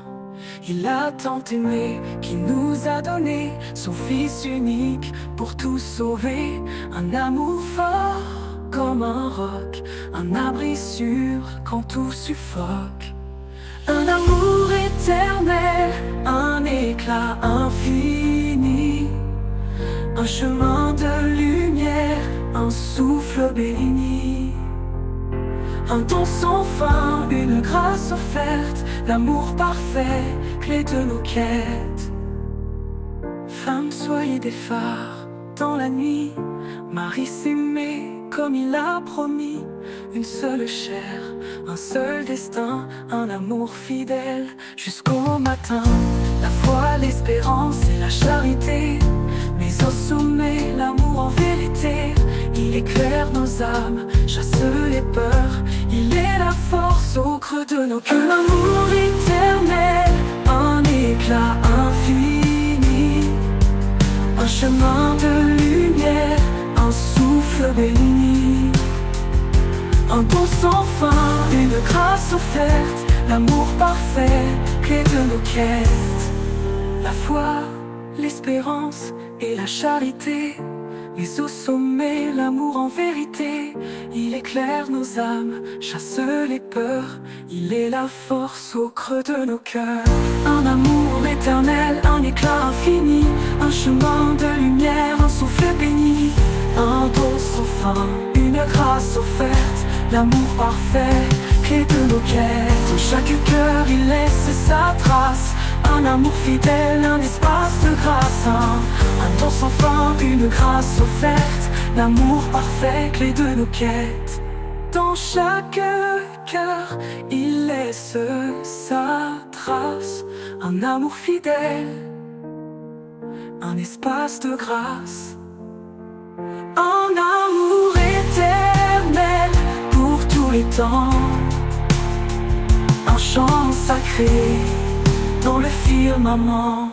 Il a tant aimé qu'il nous a donné son Fils unique pour tout sauver. Un amour fort comme un roc, un abri sûr quand tout suffoque. Un amour éternel, un éclat infini, un chemin de lumière, un souffle béni. Un don sans fin, une grâce offerte, l'amour parfait, clé de nos quêtes. Femmes, soyez des phares dans la nuit, Marie s'aimait comme il l'a promis. Une seule chair, un seul destin, un amour fidèle jusqu'au matin. La foi, l'espérance et la charité, mais au sommet, l'amour en vérité. Il éclaire nos âmes, chasse les peurs, il est la force au creux de nos cœurs. Un amour éternel, un éclat infini, un chemin de lumière, un souffle béni. Un don sans fin, une grâce offerte, l'amour parfait, clé de nos quêtes. La foi, l'espérance et la charité, mais au sommet, l'amour en vérité. Il éclaire nos âmes, chasse les peurs, il est la force au creux de nos cœurs. Un amour éternel, un éclat infini, un chemin de lumière, un souffle béni. Un don sans fin, une grâce offerte, l'amour parfait, clé de nos quêtes. Dans chaque cœur, il laisse sa trace, un amour fidèle, un espace de grâce. Un don sans fin, une grâce offerte, l'amour parfait, clé de nos quêtes. Dans chaque cœur, il laisse sa trace, un amour fidèle, un espace de grâce. Un amour éternel pour tous les temps, un chant sacré dans le firmament.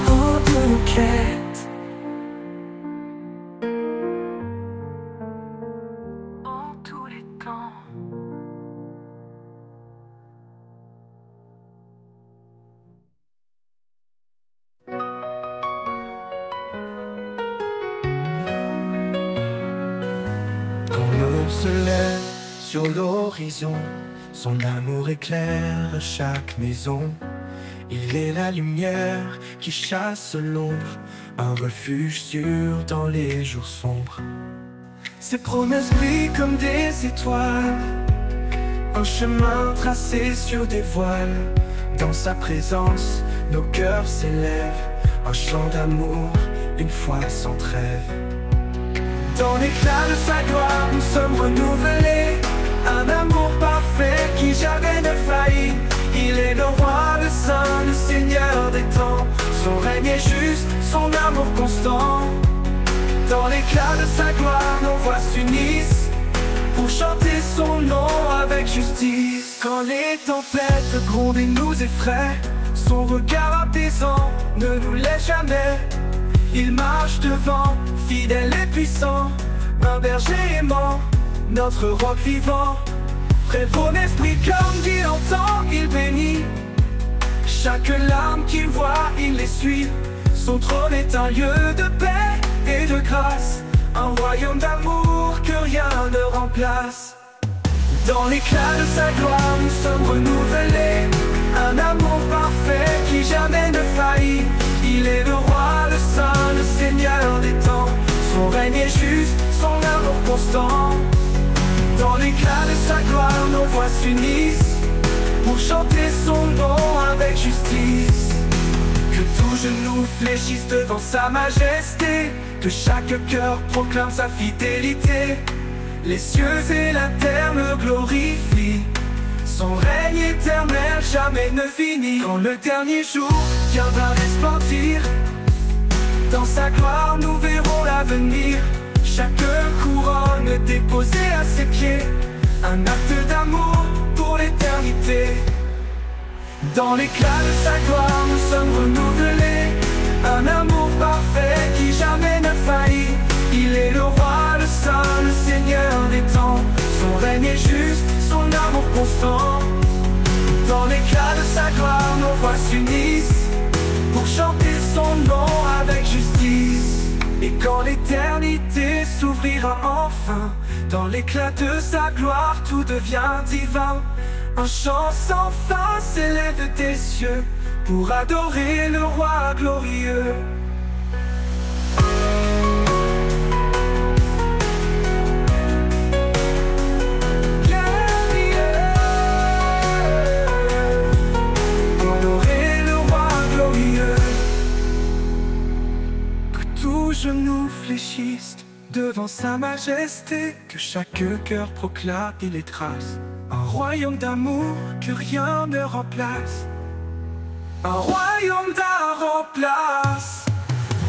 Oh, de nos quêtes, en tous les temps. Se lève sur l'horizon, son amour éclaire chaque maison. Il est la lumière qui chasse l'ombre, un refuge sûr dans les jours sombres. Ses promesses brillent comme des étoiles, un chemin tracé sur des voiles. Dans sa présence, nos cœurs s'élèvent, un chant d'amour, une foi sans trêve. Dans l'éclat de sa gloire, nous sommes renouvelés, un amour parfait qui jamais ne faillit. Il est le roi, le saint, le seigneur des temps. Son règne est juste, son amour constant. Dans l'éclat de sa gloire, nos voix s'unissent pour chanter son nom avec justice. Quand les tempêtes grondent et nous effraient, son regard apaisant ne nous laisse jamais. il marche devant, fidèle et puissant, un berger aimant, notre roc vivant. Prévaut esprit comme Dieu entend, il bénit chaque larme qu'il voit, il les suit. Son trône est un lieu de paix et de grâce, un royaume d'amour que rien ne remplace. Dans l'éclat de sa gloire, nous sommes renouvelés, un amour parfait qui jamais ne faillit. Il est le roi, le saint, le seigneur des temps. Son règne est juste, son amour constant. Dans l'éclat de sa gloire, nos voix s'unissent pour chanter son nom avec justice. Que tout genou fléchisse devant sa majesté, que chaque cœur proclame sa fidélité. Les cieux et la terre le glorifient, son règne éternel jamais ne finit. Quand le dernier jour viendra resplendir, dans sa gloire nous verrons l'avenir. Chaque couronne déposée à ses pieds, un acte d'amour pour l'éternité. Dans l'éclat de sa gloire nous sommes renouvelés, un amour parfait qui jamais ne faillit. Il est le roi, le saint, le seigneur des temps. Son règne est juste, son amour constant. Dans l'éclat de sa gloire, nos voix s'unissent pour chanter son nom avec justice. Et quand l'éternité s'ouvrira enfin, dans l'éclat de sa gloire, tout devient divin. Un chant sans fin s'élève des cieux pour adorer le roi glorieux. Genoux fléchissent devant sa majesté, que chaque cœur proclame et les trace. Un royaume d'amour que rien ne remplace, un royaume d'un remplace.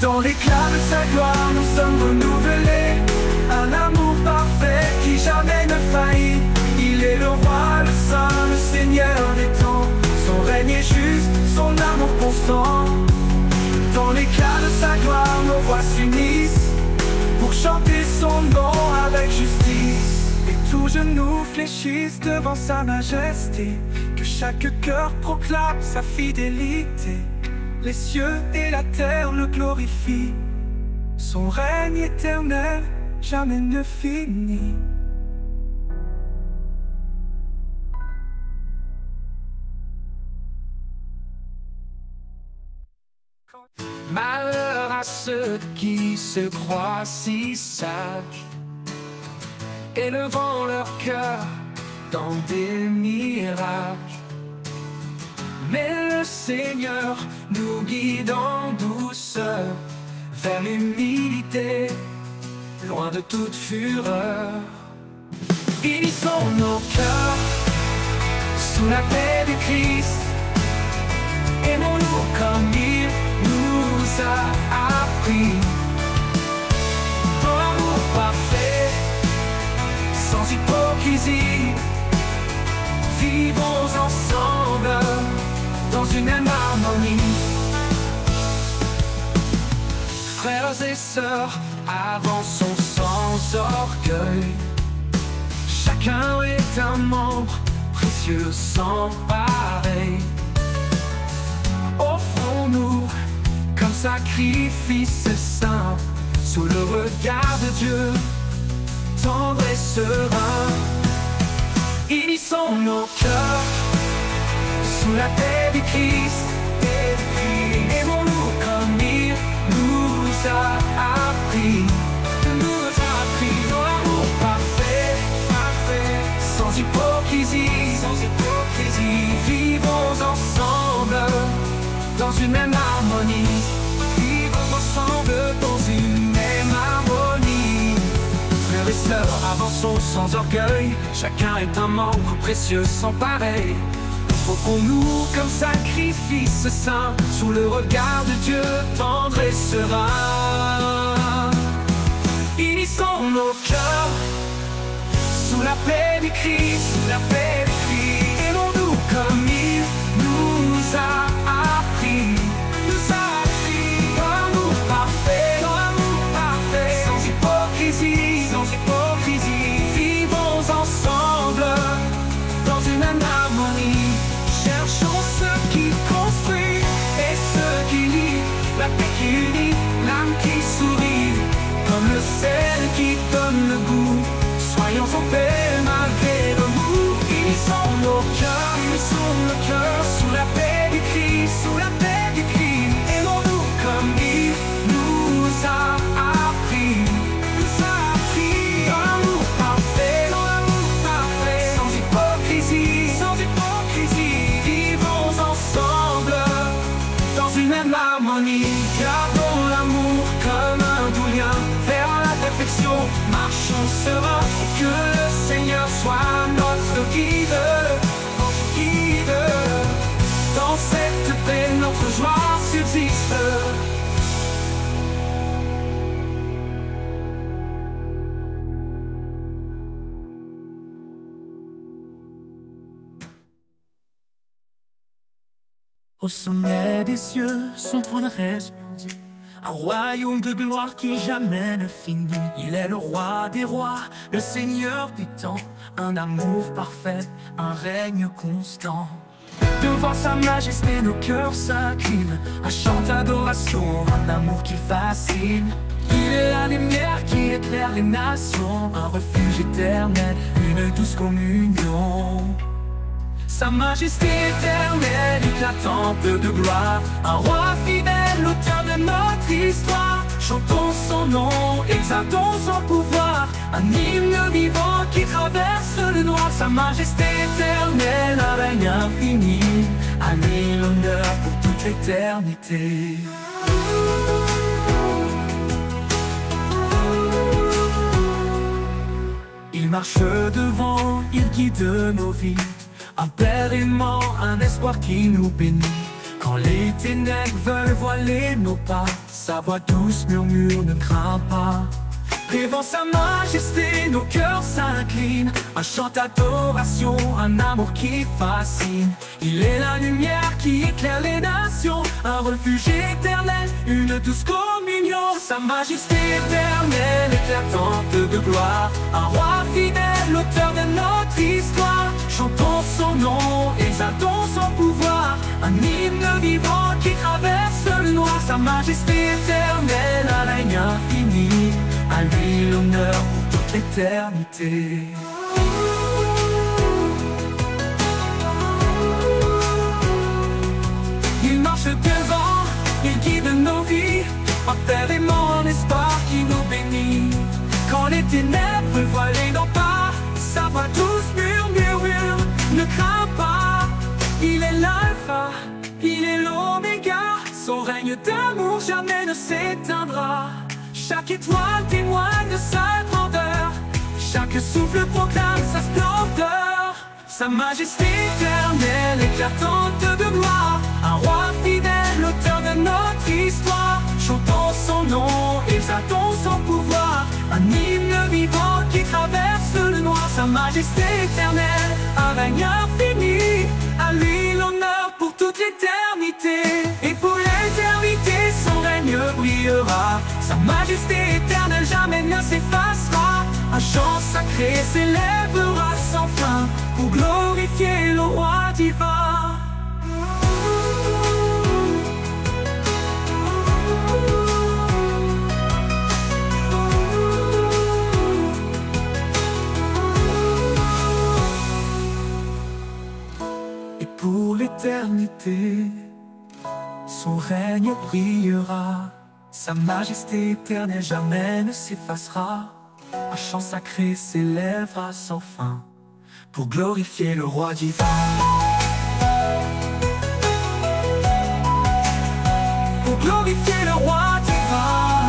Dans l'éclat de sa gloire nous sommes renouvelés, un amour parfait qui jamais ne faillit. Il est le roi, le saint, le seigneur des temps. Son règne est juste, son amour constant. Dans l'éclat de sa gloire, nos voix s'unissent pour chanter son nom avec justice. Et tout genou fléchisse devant sa majesté, que chaque cœur proclame sa fidélité. Les cieux et la terre le glorifient, son règne éternel jamais ne finit. Malheur à ceux qui se croient si sages, élevant leur cœur dans des mirages. Mais le Seigneur nous guide en douceur vers l'humilité, loin de toute fureur. Unissons nos cœurs sous la paix du Christ, aimons-nous comme il nous a appris. Pour l'amour parfait, sans hypocrisie, vivons ensemble dans une même harmonie. Frères et sœurs, avançons sans orgueil. Chacun est un membre précieux sans pareil. Offrons-nous comme sacrifice saint, sous le regard de Dieu, tendre et serein. Unissons nos cœurs sous la paix du Christ, et aimons-nous comme il nous a appris. Dans l'amour parfait, sans hypocrisie, vivons ensemble dans une même harmonie. Vivons ensemble dans une même harmonie. Frères et sœurs, avançons sans orgueil. Chacun est un membre précieux sans pareil. Offrons-nous comme sacrifice saint, sous le regard de Dieu, tendre et serein. Unissons nos cœurs sous la paix du Christ, aimons-nous comme il nous a appris. Dans l'amour parfait, celle qui donne le goût. Soyons en paix malgré le mou. Unissons nos cœurs, sous la paix du Christ, sous la paix du Christ. Aimons-nous comme il nous a appris, dans l'amour parfait, sans hypocrisie, vivons ensemble dans une même harmonie. Gardons l'amour comme un doux lien vers la perfection. Marchons serein, que le Seigneur soit notre guide, dans cette paix notre joie subsiste. Au sommet des cieux, son trône resplendit, un royaume de gloire qui jamais ne finit. Il est le roi des rois, le Seigneur des temps, un amour parfait, un règne constant. Devant sa majesté, nos cœurs s'inclinent, un chant d'adoration, un amour qui fascine. Il est la lumière qui éclaire les nations, un refuge éternel, une douce communion. Sa majesté éternelle, éclatante de gloire, un roi fidèle, l'auteur de notre histoire. Chantons son nom, exaltons son pouvoir, un hymne vivant qui traverse le noir. Sa majesté éternelle, un règne infini, à lui l'honneur pour toute l'éternité. Il marche devant, il guide nos vies, un père aimant, un espoir qui nous bénit. Quand les ténèbres veulent voiler nos pas, sa voix douce murmure, ne crains pas. Devant sa majesté, nos cœurs s'inclinent, un chant d'adoration, un amour qui fascine. Il est la lumière qui éclaire les nations, un refuge éternel, une douce communion. Sa majesté éternelle, éclatante de gloire, un roi fidèle, l'auteur de notre histoire. Chantons son nom, exaltons son pouvoir, un hymne vivant qui traverse le noir. Sa majesté éternelle, un règne infini, à lui l'honneur pour toute l'éternité. Il marche devant, il guide nos vies, un père aimant, un espoir qui nous bénit. Quand les ténèbres voilent nos pas, sa voix douce murmure, ne crains pas. Il est l'alpha, il est l'oméga, son règne d'amour jamais ne s'éteindra. Chaque étoile témoigne de sa grandeur, chaque souffle proclame sa splendeur. Sa majesté éternelle, éclatante de gloire, un roi fidèle, l'auteur de notre histoire. Chantons son nom, exaltons son pouvoir, un hymne vivant qui traverse le noir. Sa majesté éternelle, un règne infini, à lui l'honneur pour toute l'éternité. Et pour l'éternité, son règne brillera. Sa majesté éternelle jamais ne s'effacera. Un chant sacré s'élèvera sans fin pour glorifier le roi divin. Et pour l'éternité, son règne brillera. Sa majesté éternelle jamais ne s'effacera. Un chant sacré s'élèvera sans fin pour glorifier le roi divin. Pour glorifier le roi divin.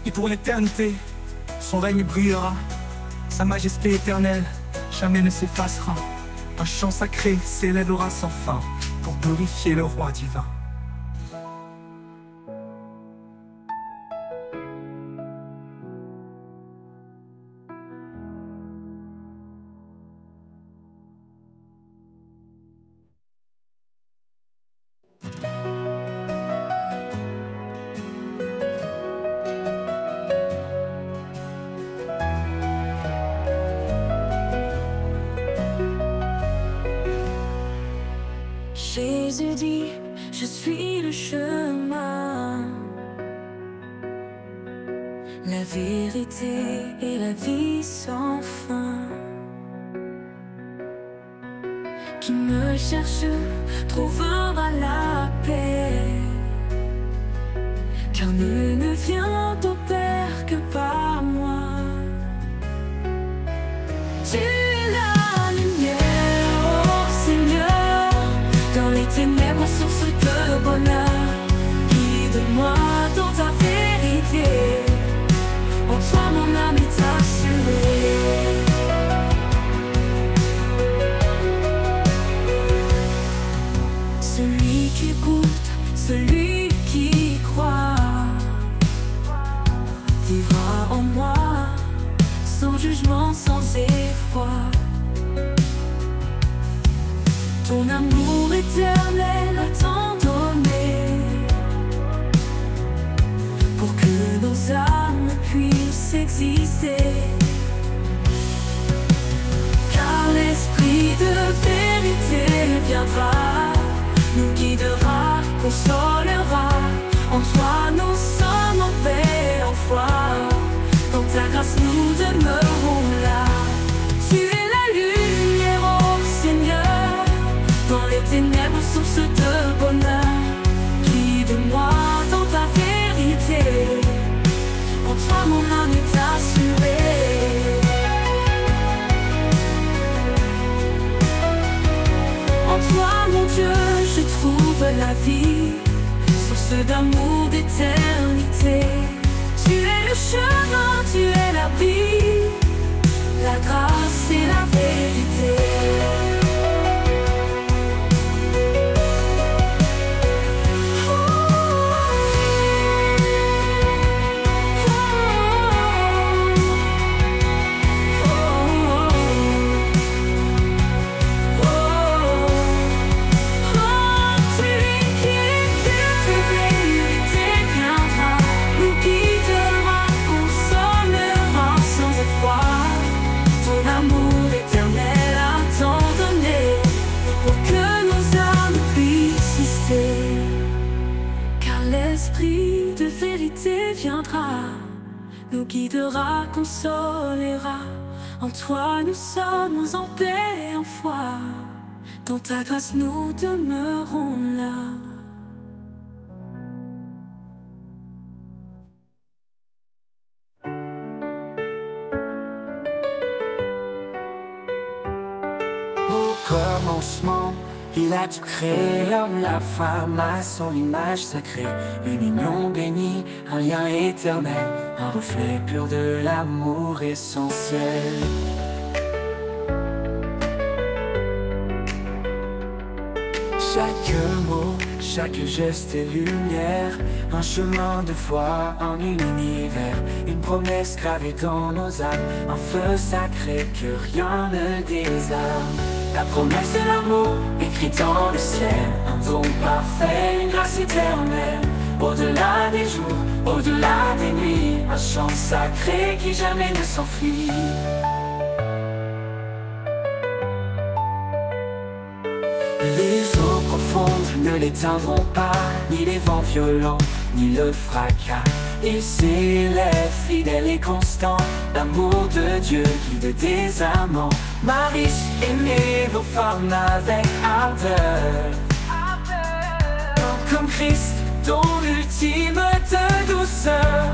Et pour l'éternité, son règne brillera. Sa majesté éternelle jamais ne s'effacera. Un chant sacré s'élèvera sans fin pour glorifier le roi divin. Jésus dit, je suis le chemin, la vérité et la vie sans fin. Qui me cherche trouvera la paix, car nul ne vient au Père que par moi. Tu es la lumière, oh Seigneur, dans les ténèbres, source de bonheur. Guide-moi dans ta vérité, en toi mon âme est assurée. Celui qui écoute, celui qui croit, vivra en moi, sans jugement, sans effroi. Ton amour éternel a tant donné, pour que nos âmes puissent exister. Car l'esprit de vérité viendra, nous guidera, consolera. En toi nous sommes en paix, en foi. Dans ta grâce nous demeurons là. Tu es la lumière, oh Seigneur, dans les ténèbres, source de bonheur. Guide-moi dans ta vérité, en toi mon âme est assurée. En toi mon Dieu je trouve la vie, source d'amour, d'éternité. Tu es le chemin, tu es la vie, la grâce et la vérité. L'esprit de vérité viendra, nous guidera, consolera. En toi nous sommes en paix, en foi. Dans ta grâce nous demeurons là. Au commencement, il a tout créé, l'homme, la femme, à son image sacrée. Une union bénie, un lien éternel, un reflet pur de l'amour essentiel. Chaque mot, chaque geste est lumière, un chemin de foi, un univers, une promesse gravée dans nos âmes, un feu sacré que rien ne désarme. La promesse de l'amour, écrite dans le ciel, un don parfait, une grâce éternelle. Au-delà des jours, au-delà des nuits, un chant sacré qui jamais ne s'enfuit. Les eaux profondes ne l'éteindront pas, ni les vents violents, ni le fracas. Il s'élève fidèle et constant, l'amour de Dieu guide des amants. Marie, aimez vos femmes avec ardeur, comme Christ, dont l'ultime de douceur.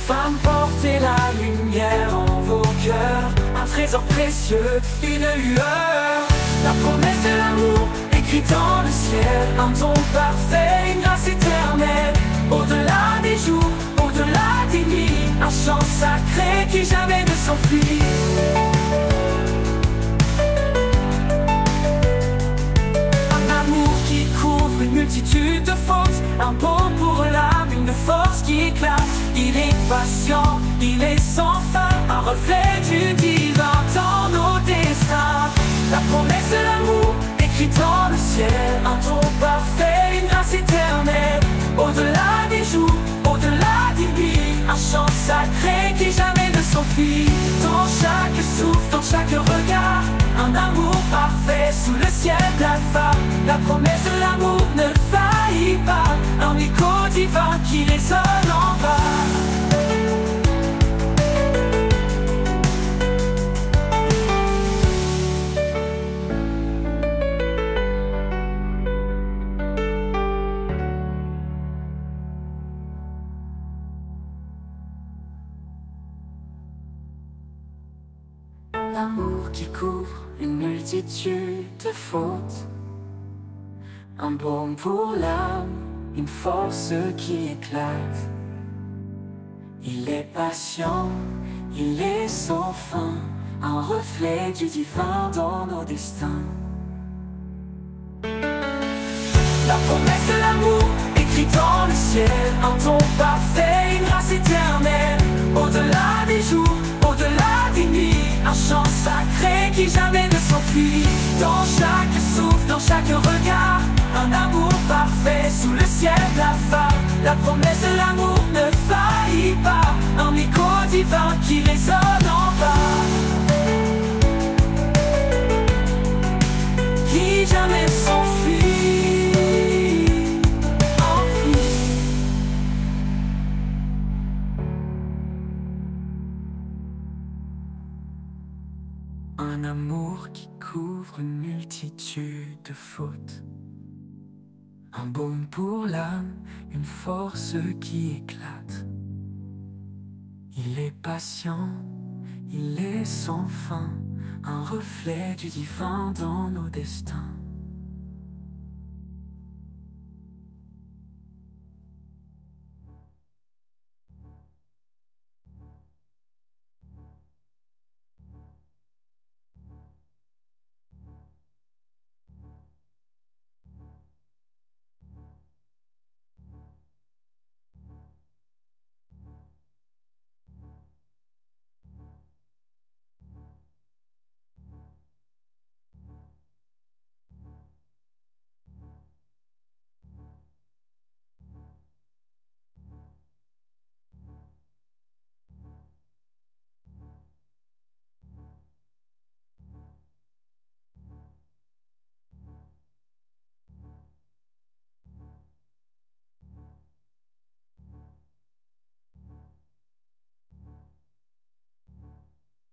Femmes, portez la lumière en vos cœurs, un trésor précieux, une lueur. La promesse de l'amour, écrite dans le ciel, un don parfait, une grâce éternelle. Au-delà des jours, au-delà des nuits, un chant sacré qui jamais ne s'enfuit. Un amour qui couvre une multitude de fautes, un baume pour l'âme, une force qui éclate. Il est patient, il est sans fin, un reflet du divin dans nos destins. La promesse de l'amour, écrite dans le ciel, un don parfait, une grâce éternelle. Au-delà des jours, au-delà des nuits, un chant sacré qui jamais ne s'enfuit. Dans chaque souffle, dans chaque regard, un amour parfait sous le ciel d'Alpha. La promesse de l'amour ne faillit pas, un écho divin qui résonne en bas. L'amour qui couvre une multitude de fautes, un baume pour l'âme, une force qui éclate. Il est patient, il est sans fin, un reflet du divin dans nos destins. La promesse de l'amour écrite dans le ciel, un ton parfait, une grâce éternelle. Au-delà des jours, au-delà des nuits, un chant sacré qui jamais ne s'enfuit. Dans chaque souffle, dans chaque regard, un amour parfait sous le ciel d'Alpha. La promesse de l'amour ne faillit pas, un écho divin qui résonne en bas, qui jamais s'enfuit. Un amour qui couvre une multitude de fautes, un baume pour l'âme, une force qui éclate. Il est patient, il est sans fin, un reflet du divin dans nos destins.